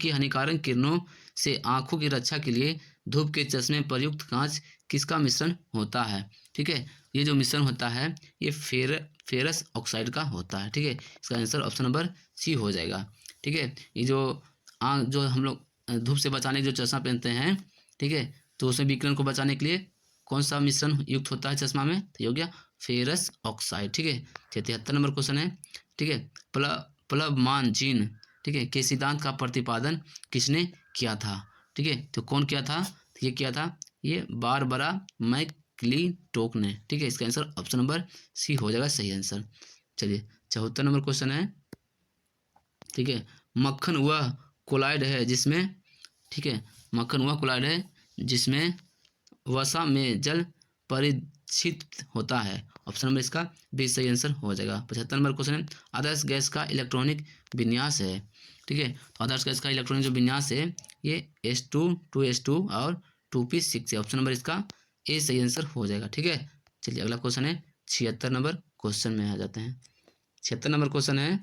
A: हानिकारक किरणों से आंखों की रक्षा के लिए धूप के चश्मे पर युक्त कांच किसका मिश्रण होता है, ठीक है। ये जो मिश्रण होता है ये फेरस ऑक्साइड का होता है, ठीक है। इसका आंसर ऑप्शन नंबर सी हो जाएगा, ठीक है। ये जो हम लोग धूप से बचाने के जो चश्मा पहनते हैं, ठीक है, तो उसमें विकिरण को बचाने के लिए कौन सा मिश्रण युक्त होता है चश्मा में, तो ये हो गया फेरस ऑक्साइड, ठीक है। 73 नंबर क्वेश्चन है, ठीक है प्लवमान जीन, ठीक है, के सिद्धांत का प्रतिपादन किसने किया था, ठीक है। तो कौन किया था, तो ये किया था ये बारबरा मैक्लिंटोक ने, ठीक है। इसका आंसर ऑप्शन नंबर सी हो जाएगा सही आंसर। चलिए 74 नंबर क्वेश्चन है, ठीक है मक्खन वह कोलाइड है जिसमें, ठीक है, मक्खन वह कोलाइड है जिसमें वसा में जल परिक्षित होता है। ऑप्शन नंबर इसका बी सही आंसर हो जाएगा। 75 नंबर क्वेश्चन है आदर्श गैस का इलेक्ट्रॉनिक विन्यास है, ठीक है। तो आदर्श गैस का इलेक्ट्रॉनिक जो विन्यास है ये H2 2S2 और 2p6 है। ऑप्शन नंबर इसका ए सही आंसर हो जाएगा, ठीक है। चलिए अगला क्वेश्चन है 76 नंबर क्वेश्चन में आ जाते हैं। 76 नंबर क्वेश्चन है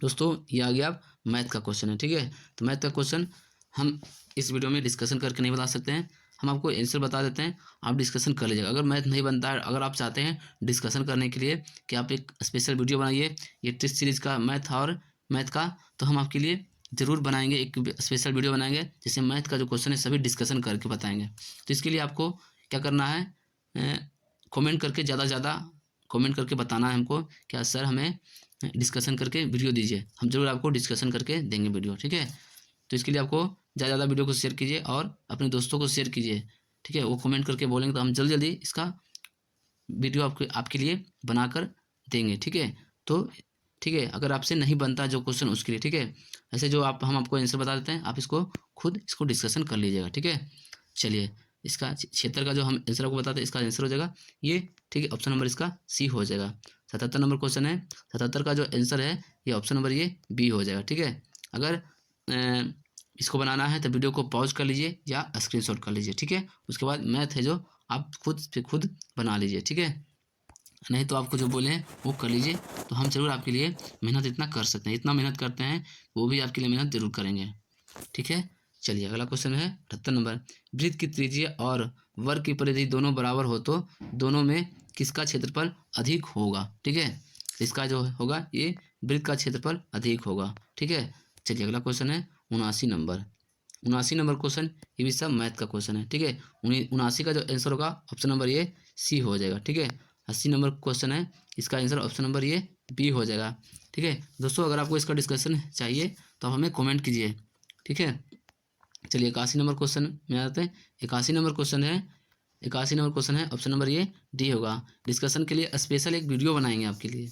A: दोस्तों ये आ गया मैथ का क्वेश्चन है, ठीक है। तो मैथ का क्वेश्चन हम इस वीडियो में डिस्कशन करके नहीं बता सकते हैं, हम आपको आंसर बता देते हैं, आप डिस्कशन कर लीजिएगा। अगर मैथ नहीं बनता है, अगर आप चाहते हैं डिस्कशन करने के लिए कि आप एक स्पेशल वीडियो बनाइए ये टेस्ट सीरीज का मैथ का, तो हम आपके लिए ज़रूर बनाएंगे, एक स्पेशल वीडियो बनाएंगे जिसमें मैथ का जो क्वेश्चन है सभी डिस्कशन करके बताएंगे। तो इसके लिए आपको क्या करना है, कमेंट करके ज़्यादा से ज़्यादा कमेंट करके बताना है हमको क्या सर हमें डिस्कशन करके वीडियो दीजिए, हम जरूर आपको डिस्कशन करके देंगे वीडियो, ठीक है। तो इसके लिए आपको ज़्यादा वीडियो को शेयर कीजिए और अपने दोस्तों को शेयर कीजिए, ठीक है। वो कमेंट करके बोलेंगे तो हम जल्दी जल्दी इसका वीडियो आपके लिए बनाकर देंगे, ठीक है। तो ठीक है अगर आपसे नहीं बनता जो क्वेश्चन उसके लिए, ठीक है, ऐसे जो हम आपको आंसर बता देते हैं आप खुद इसको डिस्कशन कर लीजिएगा, ठीक है। चलिए इसका 76 का जो हम आंसर आपको बताते हैं इसका आंसर हो जाएगा ये, ठीक है। ऑप्शन नंबर इसका सी हो जाएगा। 77 नंबर क्वेश्चन है, 77 का जो आंसर है ये ऑप्शन नंबर ये बी हो जाएगा, ठीक है। अगर इसको बनाना है तो वीडियो को पॉज कर लीजिए या स्क्रीनशॉट कर लीजिए, ठीक है। उसके बाद मैथ है जो आप खुद बना लीजिए, ठीक है। नहीं तो आपको जो बोले वो कर लीजिए, तो हम जरूर आपके लिए मेहनत इतना कर सकते हैं, इतना मेहनत करते हैं वो भी आपके लिए मेहनत जरूर करेंगे, ठीक है। चलिए अगला क्वेश्चन है 78 नंबर वृत्त की त्रिज्या और वर्ग की परिधि दोनों बराबर हो तो दोनों में किसका क्षेत्रफल अधिक होगा, ठीक है। इसका जो होगा ये वृत्त का क्षेत्रफल अधिक होगा, ठीक है। चलिए अगला क्वेश्चन है 79 नंबर क्वेश्चन, ये भी सब मैथ का क्वेश्चन है, ठीक है। 79 का जो आंसर होगा ऑप्शन नंबर ये सी हो जाएगा, ठीक है। 80 नंबर क्वेश्चन है इसका आंसर ऑप्शन नंबर ये बी हो जाएगा, ठीक है। दोस्तों अगर आपको इसका डिस्कशन चाहिए तो आप हमें कमेंट कीजिए, ठीक है। चलिए 81 नंबर क्वेश्चन में आते हैं। 81 नंबर क्वेश्चन है ऑप्शन नंबर ये डी होगा। डिस्कशन के लिए स्पेशल एक वीडियो बनाएंगे आपके लिए,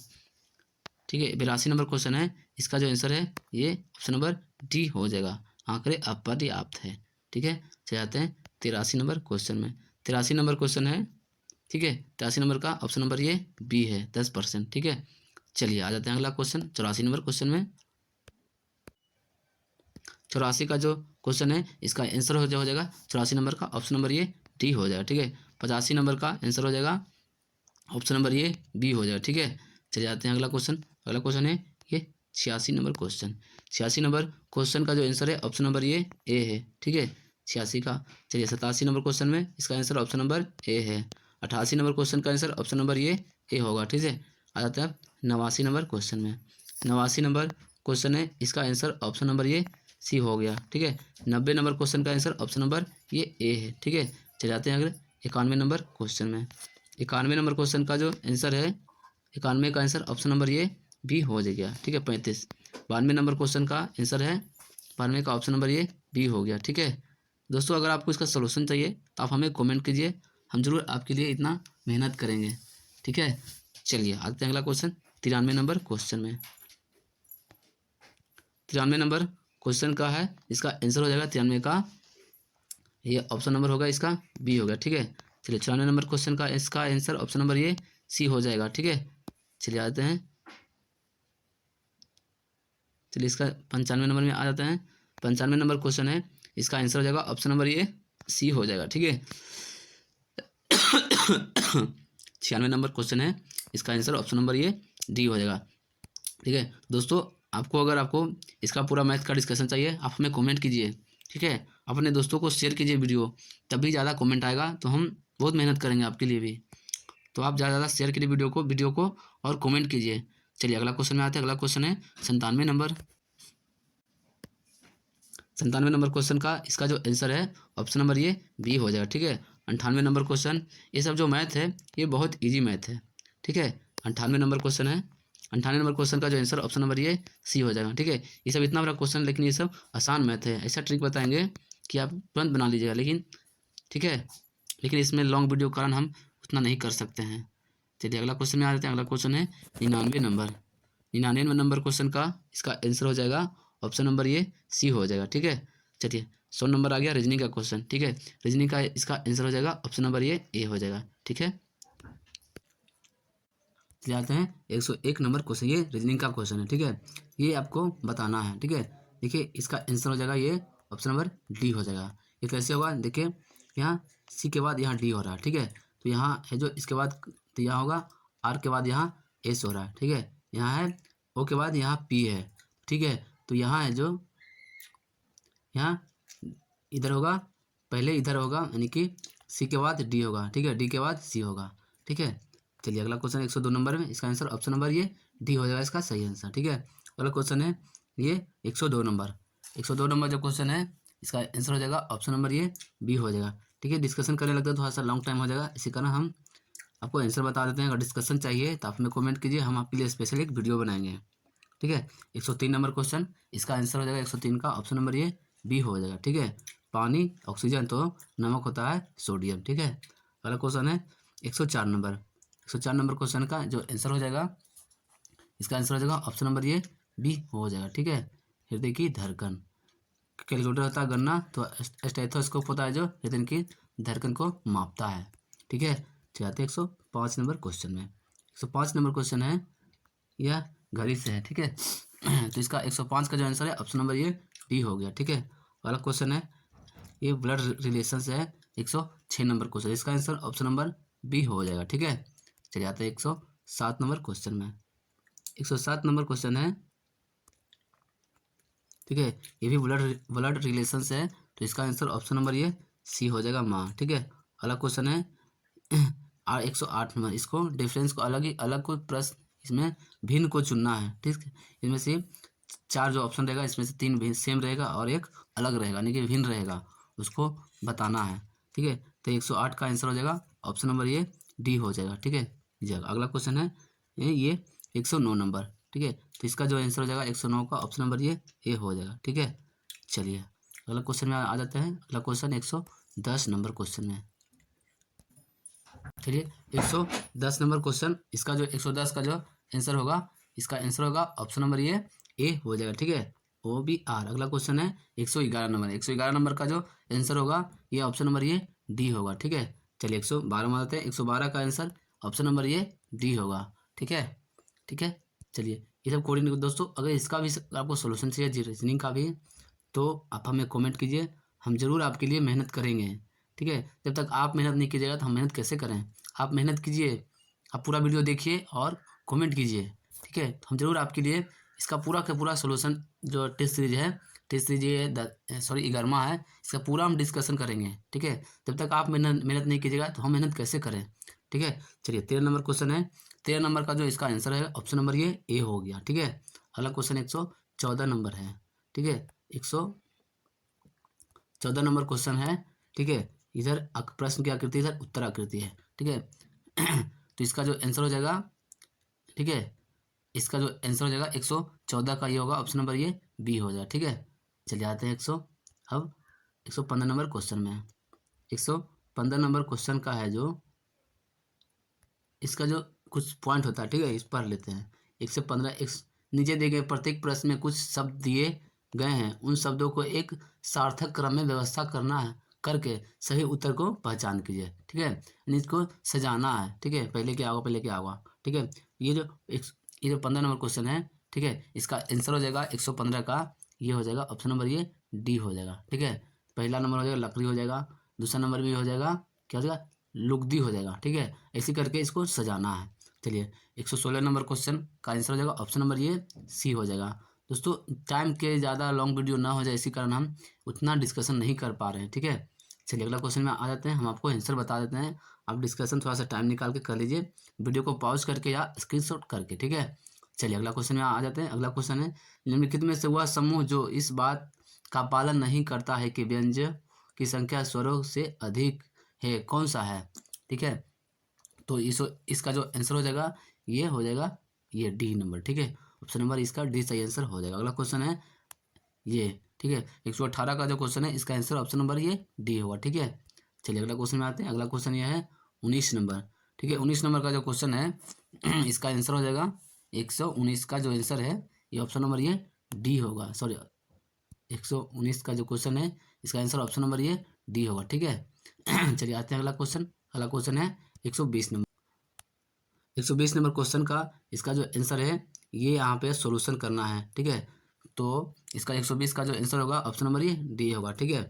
A: ठीक है। 82 नंबर क्वेश्चन है इसका जो आंसर है ये ऑप्शन नंबर डी हो जाएगा, आंकड़े अपर्याप्त है, ठीक है। चले जाते हैं 83 नंबर क्वेश्चन में। 83 नंबर क्वेश्चन है, ठीक है। 83 नंबर का ऑप्शन नंबर ये बी है 10%, ठीक है। चलिए आ जाते हैं अगला क्वेश्चन 84 नंबर क्वेश्चन में। 84 का जो क्वेश्चन है इसका आंसर हो जाएगा 84 नंबर का ऑप्शन नंबर ये डी हो जाएगा, ठीक है। 85 नंबर का आंसर हो जाएगा ऑप्शन नंबर ये बी हो जाएगा, ठीक है। चले जाते हैं अगला क्वेश्चन है ये 86 नंबर क्वेश्चन। 86 नंबर क्वेश्चन का जो आंसर है ऑप्शन नंबर ये ए है, ठीक है 86 का। चलिए 87 नंबर क्वेश्चन में इसका आंसर ऑप्शन नंबर ए है। 88 नंबर क्वेश्चन का आंसर ऑप्शन नंबर ये ए होगा, ठीक है। आ जाते हैं 89 नंबर क्वेश्चन में। 89 नंबर क्वेश्चन है इसका आंसर ऑप्शन नंबर ये सी हो गया, ठीक है। 90 नंबर क्वेश्चन का आंसर ऑप्शन नंबर ये ए है, ठीक है। चले जाते हैं अगले 91 नंबर क्वेश्चन में। 91 नंबर क्वेश्चन का जो आंसर है 91 का आंसर ऑप्शन नंबर ये बी हो जाएगा, ठीक है 35। 92 नंबर क्वेश्चन का आंसर है 92 का ऑप्शन नंबर ये बी हो गया, ठीक है। दोस्तों अगर आपको इसका सलूशन चाहिए तो आप हमें कमेंट कीजिए, हम जरूर आपके लिए इतना मेहनत करेंगे। ठीक है, चलिए आते हैं अगला क्वेश्चन 93 नंबर क्वेश्चन में। 93 नंबर क्वेश्चन का है, इसका आंसर हो जाएगा 93 का, ये ऑप्शन नंबर होगा इसका बी होगा। ठीक है, चलिए 94 नंबर क्वेश्चन का इसका आंसर ऑप्शन नंबर ये सी हो जाएगा। ठीक है, चलिए आते हैं, चलिए इसका 95 नंबर में आ जाते हैं। 95 नंबर क्वेश्चन है, इसका आंसर हो जाएगा ऑप्शन नंबर ये सी हो जाएगा। ठीक है, 96 नंबर क्वेश्चन है, इसका आंसर ऑप्शन नंबर ये डी हो जाएगा। ठीक है दोस्तों, आपको इसका पूरा मैथ का डिस्कशन चाहिए, आप हमें कमेंट कीजिए। ठीक है, अपने दोस्तों को शेयर कीजिए वीडियो, तभी ज़्यादा कमेंट आएगा, तो हम बहुत मेहनत करेंगे आपके लिए भी। तो आप ज़्यादा शेयर कीजिए वीडियो को और कमेंट कीजिए। चलिए अगला क्वेश्चन में आते हैं। अगला क्वेश्चन है 97 नंबर क्वेश्चन का, इसका जो आंसर है ऑप्शन नंबर ये बी हो जाएगा। ठीक है, 98 नंबर क्वेश्चन, ये सब जो मैथ है ये बहुत ईजी मैथ है। ठीक है, 98 नंबर क्वेश्चन है, 98 नंबर क्वेश्चन का जो आंसर ऑप्शन नंबर ये सी हो जाएगा। ठीक है, ये सब इतना बड़ा क्वेश्चन है, लेकिन ये सब आसान मैथ है। ऐसा ट्रिक बताएंगे कि आप तुरंत बना लीजिएगा, लेकिन ठीक है, लेकिन इसमें लॉन्ग वीडियो के कारण हम उतना नहीं कर सकते हैं। चलिए अगला क्वेश्चन में आ जाते हैं। अगला क्वेश्चन है 99 नंबर क्वेश्चन का, इसका आंसर हो जाएगा ऑप्शन नंबर ये सी हो जाएगा। ठीक है, चलिए 100 नंबर आ गया रीजनिंग का क्वेश्चन। ठीक है, रीजनिंग का इसका आंसर हो जाएगा ऑप्शन नंबर ये ए हो जाएगा। ठीक है, चलिए आते हैं 101 नंबर क्वेश्चन, ये रीजनिंग का क्वेश्चन है। ठीक है, ये आपको बताना है। ठीक है, देखिए इसका आंसर हो जाएगा ये ऑप्शन नंबर डी हो जाएगा। ये कैसे होगा, देखिए यहाँ सी के बाद यहाँ डी हो रहा है। ठीक है, तो यहाँ है जो इसके बाद, तो यहाँ होगा आर के बाद यहाँ एस हो रहा है। ठीक है, यहाँ है ओ के बाद यहाँ पी है। ठीक है, तो यहाँ है जो यहाँ इधर होगा, पहले इधर होगा, यानी कि सी के बाद डी होगा। ठीक है, डी के बाद सी होगा। ठीक है, चलिए अगला क्वेश्चन 102 नंबर में, इसका आंसर ऑप्शन नंबर ये डी हो जाएगा, इसका सही आंसर। ठीक है, अगला क्वेश्चन है ये 102 नंबर, 102 नंबर जो क्वेश्चन है, इसका आंसर हो जाएगा ऑप्शन नंबर ये बी हो जाएगा। ठीक है, डिस्कशन करने लगता है थोड़ा सा लॉन्ग टाइम हो जाएगा, इसी कारण हम आपको आंसर बता देते हैं। अगर डिस्कशन चाहिए तो आप हमें कमेंट कीजिए, हम आपके लिए स्पेशल एक वीडियो बनाएंगे। ठीक है, 103 नंबर क्वेश्चन, इसका आंसर हो जाएगा 103 का ऑप्शन नंबर ये बी हो जाएगा। ठीक है, पानी ऑक्सीजन तो नमक होता है सोडियम। ठीक है, अगला क्वेश्चन है 104 नंबर, 104 नंबर क्वेश्चन का जो आंसर हो जाएगा, इसका आंसर हो जाएगा ऑप्शन नंबर ये बी हो जाएगा। ठीक है, हृदय की धड़कन, कैलकुलेटर होता है गणना, तो स्टेथोस्कोप होता है जो हृदय की धड़कन को मापता है। ठीक है, चलाते 105 नंबर क्वेश्चन में, 105 नंबर क्वेश्चन है, यह घड़ी से है। ठीक है, तो इसका 105 का जो आंसर है ऑप्शन नंबर ये डी हो गया। ठीक है, अगला क्वेश्चन है ये ब्लड रिलेशन से है, 106 नंबर क्वेश्चन, इसका आंसर ऑप्शन नंबर बी हो जाएगा। ठीक है, चलिए आते हैं 107 नंबर क्वेश्चन में, 107 नंबर क्वेश्चन है। ठीक है, ये भी ब्लड रिलेशन से है, तो इसका आंसर ऑप्शन नंबर ये सी हो जाएगा माँ। ठीक है, अगला क्वेश्चन है 108 नंबर, इसको डिफरेंस को अलग कोई प्रश्न, इसमें भिन्न को चुनना है। ठीक है, इनमें से 4 जो ऑप्शन रहेगा, इसमें से 3 भिन्न सेम रहेगा और एक अलग रहेगा, यानी कि भिन्न रहेगा, उसको बताना है। ठीक है, तो 108 का आंसर हो जाएगा ऑप्शन नंबर ये डी हो जाएगा। ठीक है, अगला क्वेश्चन है ये 109 नंबर। ठीक है, तो इसका जो आंसर हो जाएगा 109 का ऑप्शन नंबर ये ए हो जाएगा। ठीक है, चलिए अगला क्वेश्चन में आ जाते हैं। अगला क्वेश्चन 110 नंबर क्वेश्चन है। चलिए 110 नंबर क्वेश्चन, इसका जो 110 का जो आंसर होगा, इसका आंसर होगा ऑप्शन नंबर ये ए हो जाएगा। ठीक है, ओ बी आर। अगला क्वेश्चन है 111 नंबर, 111 नंबर का जो आंसर होगा ये ऑप्शन नंबर ये डी होगा। ठीक है, चलिए 112 में आते हैं, 112 का आंसर ऑप्शन नंबर ये डी होगा। ठीक है, ठीक है, चलिए ये सब कोडिंग दोस्तों, अगर इसका भी आपको सोल्यूशन चाहिए रीजनिंग का भी, तो आप हमें कमेंट कीजिए, हम जरूर आपके लिए मेहनत करेंगे। ठीक है, जब तक आप मेहनत नहीं कीजिएगा तो हम मेहनत कैसे करें। आप मेहनत कीजिए, आप पूरा वीडियो देखिए और कमेंट कीजिए। ठीक है, तो हम जरूर आपके लिए इसका पूरा का पूरा सोल्यूशन, जो टेस्ट सीरीज है, टेस्ट सीरीज ये 11वां है, इसका पूरा हम डिस्कशन करेंगे। ठीक है, जब तक आप मेहनत नहीं कीजिएगा तो हम मेहनत कैसे करें। ठीक है, चलिए 13 नंबर क्वेश्चन है, 13 नंबर का जो इसका आंसर है ऑप्शन नंबर ये ए हो गया। ठीक है, अगला क्वेश्चन 114 नंबर है। ठीक है, 114 नंबर क्वेश्चन है। ठीक है, इधर प्रश्न की आकृति, इधर उत्तर आकृति है। ठीक है, तो इसका जो आंसर हो जाएगा, ठीक है, इसका जो आंसर हो जाएगा 114 का ये होगा ऑप्शन नंबर ये बी हो जाएगा। ठीक है, चलिए आते हैं अब 115 नंबर क्वेश्चन में है। 115 नंबर क्वेश्चन का है जो इसका जो कुछ पॉइंट होता है, ठीक है, इस पढ़ लेते हैं। 115 एक नीचे दिए गए प्रत्येक प्रश्न में कुछ शब्द दिए गए हैं, उन शब्दों को एक सार्थक क्रम में व्यवस्था करना है, करके सही उत्तर को पहचान कीजिए, ठीक है। यानी इसको सजाना है, ठीक है, पहले क्या होगा, पहले क्या होगा, ठीक है। ये जो ये जो 15 नंबर क्वेश्चन है, ठीक है, इसका आंसर हो जाएगा 115 का, ये हो जाएगा ऑप्शन नंबर ये डी हो जाएगा, ठीक है। पहला नंबर हो जाएगा लकड़ी हो जाएगा, दूसरा नंबर भी हो जाएगा, क्या हो जाएगा, लुगदी हो जाएगा, ठीक है। ऐसे करके इसको सजाना है। चलिए 116 नंबर क्वेश्चन का आंसर हो जाएगा ऑप्शन नंबर ये सी हो जाएगा। दोस्तों टाइम के ज़्यादा लॉन्ग वीडियो ना हो जाए, इसी कारण हम उतना डिस्कशन नहीं कर पा रहे हैं, ठीक है। चलिए अगला क्वेश्चन में आ जाते हैं, हम आपको आंसर बता देते हैं, आप डिस्कशन थोड़ा सा टाइम निकाल के कर लीजिए, वीडियो को पॉज करके या स्क्रीनशॉट करके, ठीक है। चलिए अगला क्वेश्चन में आ जाते हैं। अगला क्वेश्चन है, निम्नलिखित में से वह समूह जो इस बात का पालन नहीं करता है कि व्यंजन की संख्या स्वरों से अधिक है, कौन सा है, ठीक है। तो इसका जो आंसर हो जाएगा ये हो जाएगा ये डी नंबर, ठीक है। ऑप्शन नंबर इसका डी सही आंसर हो जाएगा। अगला क्वेश्चन है ये, ठीक है, 118 का जो क्वेश्चन है इसका आंसर ऑप्शन नंबर ये डी होगा, ठीक है। चलिए अगला क्वेश्चन में आते हैं। अगला क्वेश्चन यह है 19 नंबर, ठीक है। 19 नंबर का जो क्वेश्चन है इसका आंसर हो जाएगा 119 का जो आंसर है ये ऑप्शन नंबर ये डी होगा, सॉरी 119 का जो क्वेश्चन है इसका आंसर ऑप्शन नंबर ये डी होगा, ठीक है। चलिए आते हैं अगला क्वेश्चन। अगला क्वेश्चन है 120 नंबर। 120 नंबर क्वेश्चन का इसका जो आंसर है ये यहाँ पे सॉल्यूशन करना है, ठीक है। तो इसका 120 का जो आंसर होगा ऑप्शन नंबर ये डी होगा, ठीक है,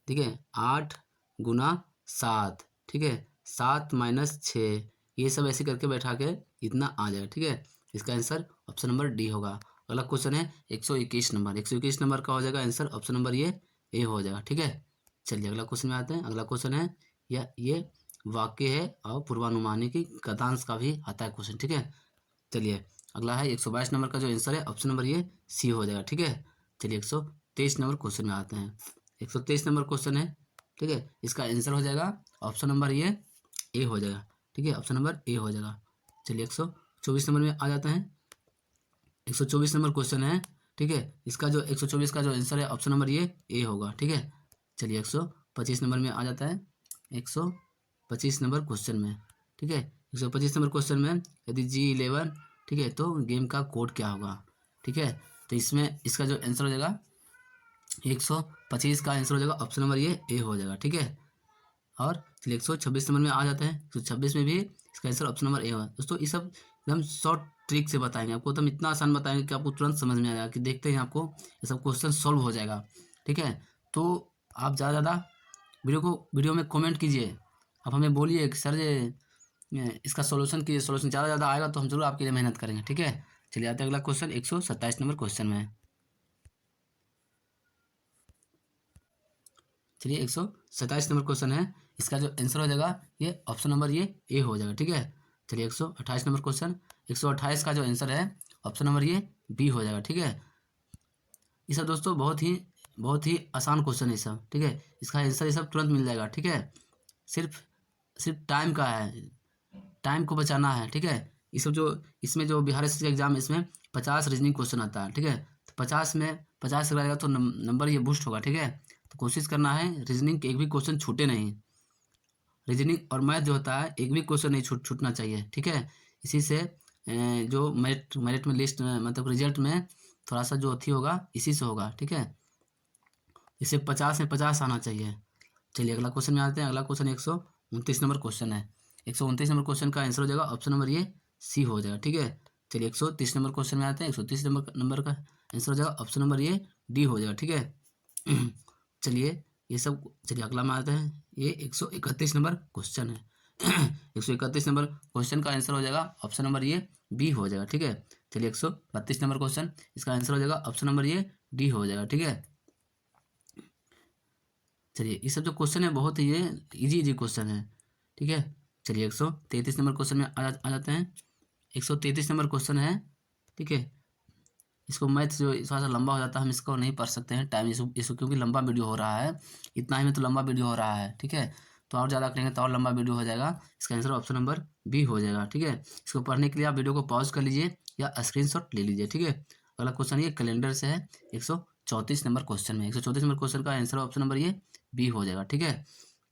A: ठीक है। 8 गुना 7, ठीक है, 7 माइनस 6, ये सब ऐसे करके बैठा के इतना आ जाएगा, ठीक है। इसका आंसर ऑप्शन नंबर डी होगा। अगला क्वेश्चन है 121 नंबर। 121 नंबर का हो जाएगा आंसर ऑप्शन नंबर ये ए हो जाएगा, ठीक है। चलिए अगला क्वेश्चन में आते हैं। अगला क्वेश्चन है या ये वाक्य है और पूर्वानुमानी की गतांश का भी आता है क्वेश्चन, ठीक है। चलिए अगला है 122 नंबर का जो आंसर है ऑप्शन नंबर ये सी हो जाएगा, ठीक है। चलिए 123 नंबर क्वेश्चन में आते हैं। 123 नंबर क्वेश्चन है, ठीक है, इसका आंसर हो जाएगा ऑप्शन नंबर ये ए हो जाएगा, ठीक है, ऑप्शन नंबर ए हो जाएगा। चलिए 124 नंबर में आ जाता है। 124 नंबर क्वेश्चन है, ठीक है, इसका जो 124 का जो आंसर है ऑप्शन नंबर ये ए होगा, ठीक है। चलिए 125 नंबर में आ जाता है। 125 नंबर क्वेश्चन में, ठीक है, 125 नंबर क्वेश्चन में यदि G11, ठीक है, तो गेम का कोड क्या होगा, ठीक है। तो इसमें इसका जो आंसर हो जाएगा 125 का आंसर हो जाएगा ऑप्शन नंबर ये ए हो जाएगा, ठीक है। और चलिए 126 नंबर में आ जाते हैं। 126 में भी इसका आंसर ऑप्शन नंबर ए होगा। दोस्तों ये सब एकदम शॉर्ट ट्रिक से बताएंगे आपको, तो हम इतना आसान बताएंगे कि आपको तुरंत समझ में आ जाएगा कि देखते हैं आपको ये सब क्वेश्चन सॉल्व हो जाएगा, ठीक है। तो आप ज़्यादा ज़्यादा वीडियो में कमेंट कीजिए, आप हमें बोलिए कि सर ये इसका सॉल्यूशन कीजिए, सॉल्यूशन ज़्यादा ज़्यादा आएगा तो हम जरूर आपके लिए मेहनत करेंगे, ठीक है। चलिए आते हैं अगला क्वेश्चन 127 नंबर क्वेश्चन में। चलिए 127 नंबर क्वेश्चन है, इसका जो आंसर हो जाएगा ये ऑप्शन नंबर ये ए हो जाएगा, ठीक है। चलिए 128 नंबर क्वेश्चन। 128 का जो आंसर है ऑप्शन नंबर ये बी हो जाएगा, ठीक है। ये सब दोस्तों बहुत ही आसान क्वेश्चन है सब, ठीक है। इसका आंसर ये सब तुरंत मिल जाएगा, ठीक है। सिर्फ सिर्फ टाइम का है, टाइम को बचाना है, ठीक है। ये सब जो इसमें जो बिहार एसएससी एग्जाम इसमें 50 रीजनिंग क्वेश्चन आता है, ठीक है। तो 50 में 50 से रहेगा तो नंबर ये बूस्ट होगा, ठीक है। तो कोशिश करना है रीजनिंग के एक भी क्वेश्चन छूटे नहीं। रीजनिंग और मैथ जो होता है एक भी क्वेश्चन नहीं छूटना चाहिए, ठीक है। इसी से जो मेरिट में लिस्ट मतलब रिजल्ट में थोड़ा सा जो अथी होगा इसी से होगा, ठीक है। इसे 50 में 50 आना चाहिए। चलिए अगला क्वेश्चन में आते हैं। अगला क्वेश्चन 129 नंबर क्वेश्चन है। 129 नंबर क्वेश्चन का आंसर हो जाएगा ऑप्शन नंबर ये सी हो जाएगा, ठीक है। चलिए 130 नंबर क्वेश्चन में आते हैं। 130 नंबर का आंसर हो जाएगा ऑप्शन नंबर ये डी हो जाएगा, ठीक है। चलिए ये सब, चलिए अगला में आते हैं। ये 131 नंबर क्वेश्चन है। 131 नंबर क्वेश्चन का आंसर हो जाएगा ऑप्शन नंबर ये बी हो जाएगा, ठीक है। चलिए 132 नंबर क्वेश्चन, इसका आंसर हो जाएगा ऑप्शन नंबर ये डी हो जाएगा, ठीक है। चलिए ये सब जो क्वेश्चन है बहुत ही ये इजी क्वेश्चन है, ठीक है। चलिए 133 नंबर क्वेश्चन में आ जाते हैं। 133 नंबर क्वेश्चन है, ठीक है। इसको मैथ जो थोड़ा सा लंबा हो जाता है हम इसको नहीं पढ़ सकते हैं, टाइम इसको क्योंकि लंबा वीडियो हो रहा है, इतना ही में तो लंबा वीडियो हो रहा है, ठीक है। तो और ज़्यादा करेंगे तो और लंबा वीडियो हो जाएगा। इसका आंसर ऑप्शन नंबर बी हो जाएगा, ठीक है। इसको पढ़ने के लिए आप वीडियो को पॉज कर लीजिए या स्क्रीनशॉट ले लीजिए, ठीक है। अगला क्वेश्चन ये कैलेंडर से है। 134 नंबर क्वेश्चन में। 134 नंबर क्वेश्चन का आंसर ऑप्शन नंबर ये बी हो जाएगा। ठीक है,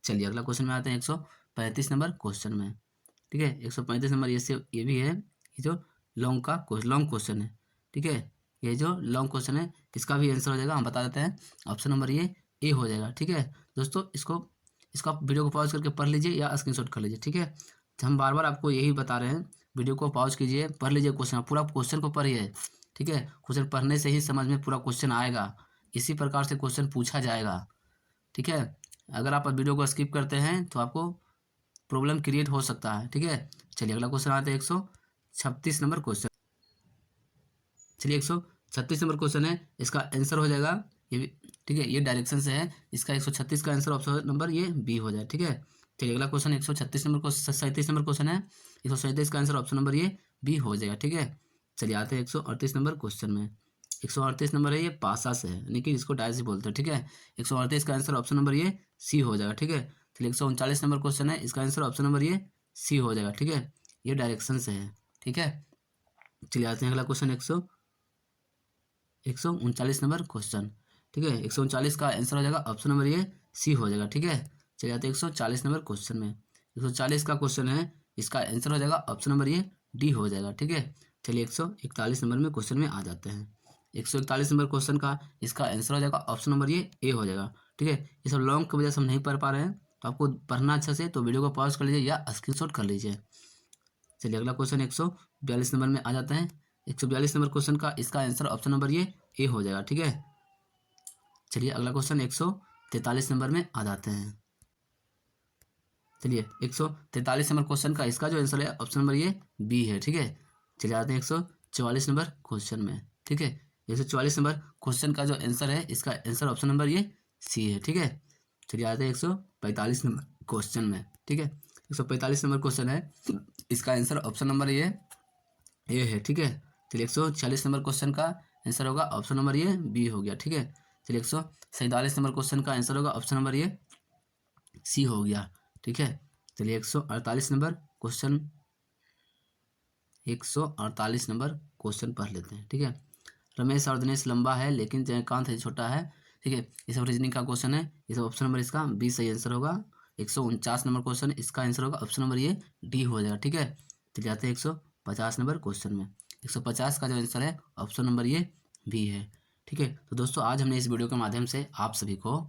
A: चलिए अगला क्वेश्चन में आते हैं 135 नंबर क्वेश्चन में। ठीक है, 135 नंबर ये भी है, ये जो लॉन्ग क्वेश्चन है। ठीक है, ये जो लॉन्ग क्वेश्चन है इसका भी आंसर हो जाएगा, हम बता देते हैं, ऑप्शन नंबर ये ए हो जाएगा। ठीक है दोस्तों, इसको आप वीडियो को पॉज करके पढ़ लीजिए या स्क्रीनशॉट कर लीजिए। ठीक है, तो हम बार बार आपको यही बता रहे हैं, वीडियो को पॉज कीजिए, पढ़ लीजिए क्वेश्चन, पूरा क्वेश्चन को पढ़िए। ठीक है, क्वेश्चन पढ़ने से ही समझ में पूरा क्वेश्चन आएगा, इसी प्रकार से क्वेश्चन पूछा जाएगा। ठीक है, अगर आप वीडियो को स्किप करते हैं तो आपको प्रॉब्लम क्रिएट हो सकता है। ठीक है, चलिए अगला क्वेश्चन आते हैं 136 नंबर क्वेश्चन। चलिए 136 नंबर क्वेश्चन है, इसका आंसर हो जाएगा ये भी। ठीक है, ये डायरेक्शन से है, इसका 136 का आंसर ऑप्शन नंबर ये बी हो जाए। ठीक है, चलिए अगला क्वेश्चन 136 नंबर को 37 नंबर क्वेश्चन है, 137 का आंसर ऑप्शन नंबर ये बी हो जाएगा। ठीक है, चलिए आते हैं 138 नंबर क्वेश्चन में। 138 नंबर है, ये पासा से है, यानी कि इसको डायरेक्ट बोलते हैं। ठीक है, 138 का आंसर ऑप्शन नंबर ये सी हो जाएगा। ठीक है, चलिए 139 नंबर क्वेश्चन है, इसका आंसर ऑप्शन नंबर ये सी हो जाएगा। ठीक है, ये डायरेक्शन से है। ठीक है, चलिए आते हैं अगला क्वेश्चन 139 नंबर क्वेश्चन। ठीक है, 139 का आंसर हो जाएगा ऑप्शन नंबर ये सी हो जाएगा। ठीक है, चलिए आते हैं 140 नंबर क्वेश्चन में। 140 का क्वेश्चन है, इसका आंसर हो जाएगा ऑप्शन नंबर ये डी हो जाएगा। ठीक है, चलिए 141 नंबर में क्वेश्चन में आ जाते हैं। 141 नंबर क्वेश्चन का इसका आंसर हो जाएगा ऑप्शन नंबर ये ए हो जाएगा। ठीक है, ये सब लॉन्ग की वजह से हम नहीं पढ़ पा रहे हैं, तो आपको पढ़ना अच्छा से, तो वीडियो को पॉज कर लीजिए या स्क्रीनशॉट कर लीजिए। चलिए अगला क्वेश्चन 142 नंबर में आ जाते हैं। 142 नंबर क्वेश्चन का इसका आंसर ऑप्शन नंबर ये ए हो जाएगा। ठीक है, चलिए अगला क्वेश्चन 143 नंबर में आ जाते हैं। चलिए 143 नंबर क्वेश्चन का इसका जो आंसर है ऑप्शन नंबर ये बी है। ठीक है, चलिए आते हैं 144 नंबर क्वेश्चन में। ठीक है, 144 नंबर क्वेश्चन का जो आंसर है, इसका आंसर ऑप्शन नंबर ये सी है। ठीक है, चलिए आते हैं 145 नंबर क्वेश्चन में। ठीक है, 145 नंबर क्वेश्चन है, इसका आंसर ऑप्शन नंबर ये ए है। ठीक है, चलिए 146 नंबर क्वेश्चन का आंसर होगा ऑप्शन नंबर ये बी हो गया। ठीक है, चलिए 147 नंबर क्वेश्चन का आंसर होगा ऑप्शन नंबर ये सी हो गया। ठीक है, चलिए 148 नंबर क्वेश्चन, 148 नंबर क्वेश्चन पढ़ लेते हैं। ठीक है, रमेश और दिनेश लंबा है लेकिन जयकांत है छोटा है। ठीक है, ये सब रीजनिंग का क्वेश्चन है, ये सब ऑप्शन नंबर इसका बी सही आंसर होगा। 149 नंबर क्वेश्चन, इसका आंसर होगा ऑप्शन नंबर ये डी हो जाएगा। ठीक है, तो जाते हैं 150 नंबर क्वेश्चन में। 150 का जो आंसर है ऑप्शन नंबर ये बी है। ठीक है, तो दोस्तों आज हमने इस वीडियो के माध्यम से आप सभी को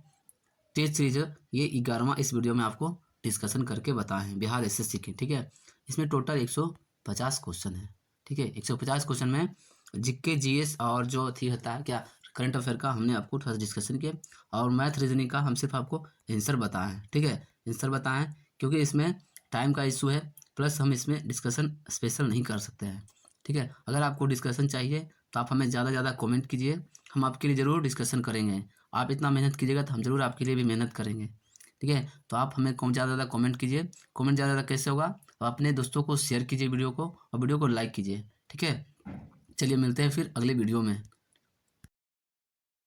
A: टेस्ट सीरीज ये 11वां इस वीडियो में आपको डिस्कशन करके बताए हैं, बिहार एसएससी के। ठीक है, इसमें टोटल 150 क्वेश्चन है। ठीक है, 150 क्वेश्चन में जीके जीएस और जो थी होता है क्या करंट अफेयर का हमने आपको थोड़ा सा डिस्कशन किया, और मैथ रीजनिंग का हम सिर्फ आपको आंसर बताएं हैं। ठीक है, आंसर बताएं क्योंकि इसमें टाइम का इशू है, प्लस हम इसमें डिस्कशन स्पेशल नहीं कर सकते हैं। ठीक है, अगर आपको डिस्कशन चाहिए तो आप हमें ज़्यादा ज़्यादा कमेंट कीजिए, हम आपके लिए ज़रूर डिस्कशन करेंगे। आप इतना मेहनत कीजिएगा तो हम ज़रूर आपके लिए भी मेहनत करेंगे। ठीक है, तो आप हमें ज़्यादा ज़्यादा कमेंट कीजिए। कमेंट ज़्यादा ज़्यादा कैसे होगा, तो अपने दोस्तों को शेयर कीजिए वीडियो को, और वीडियो को लाइक कीजिए। ठीक है, चलिए मिलते हैं फिर अगले वीडियो में।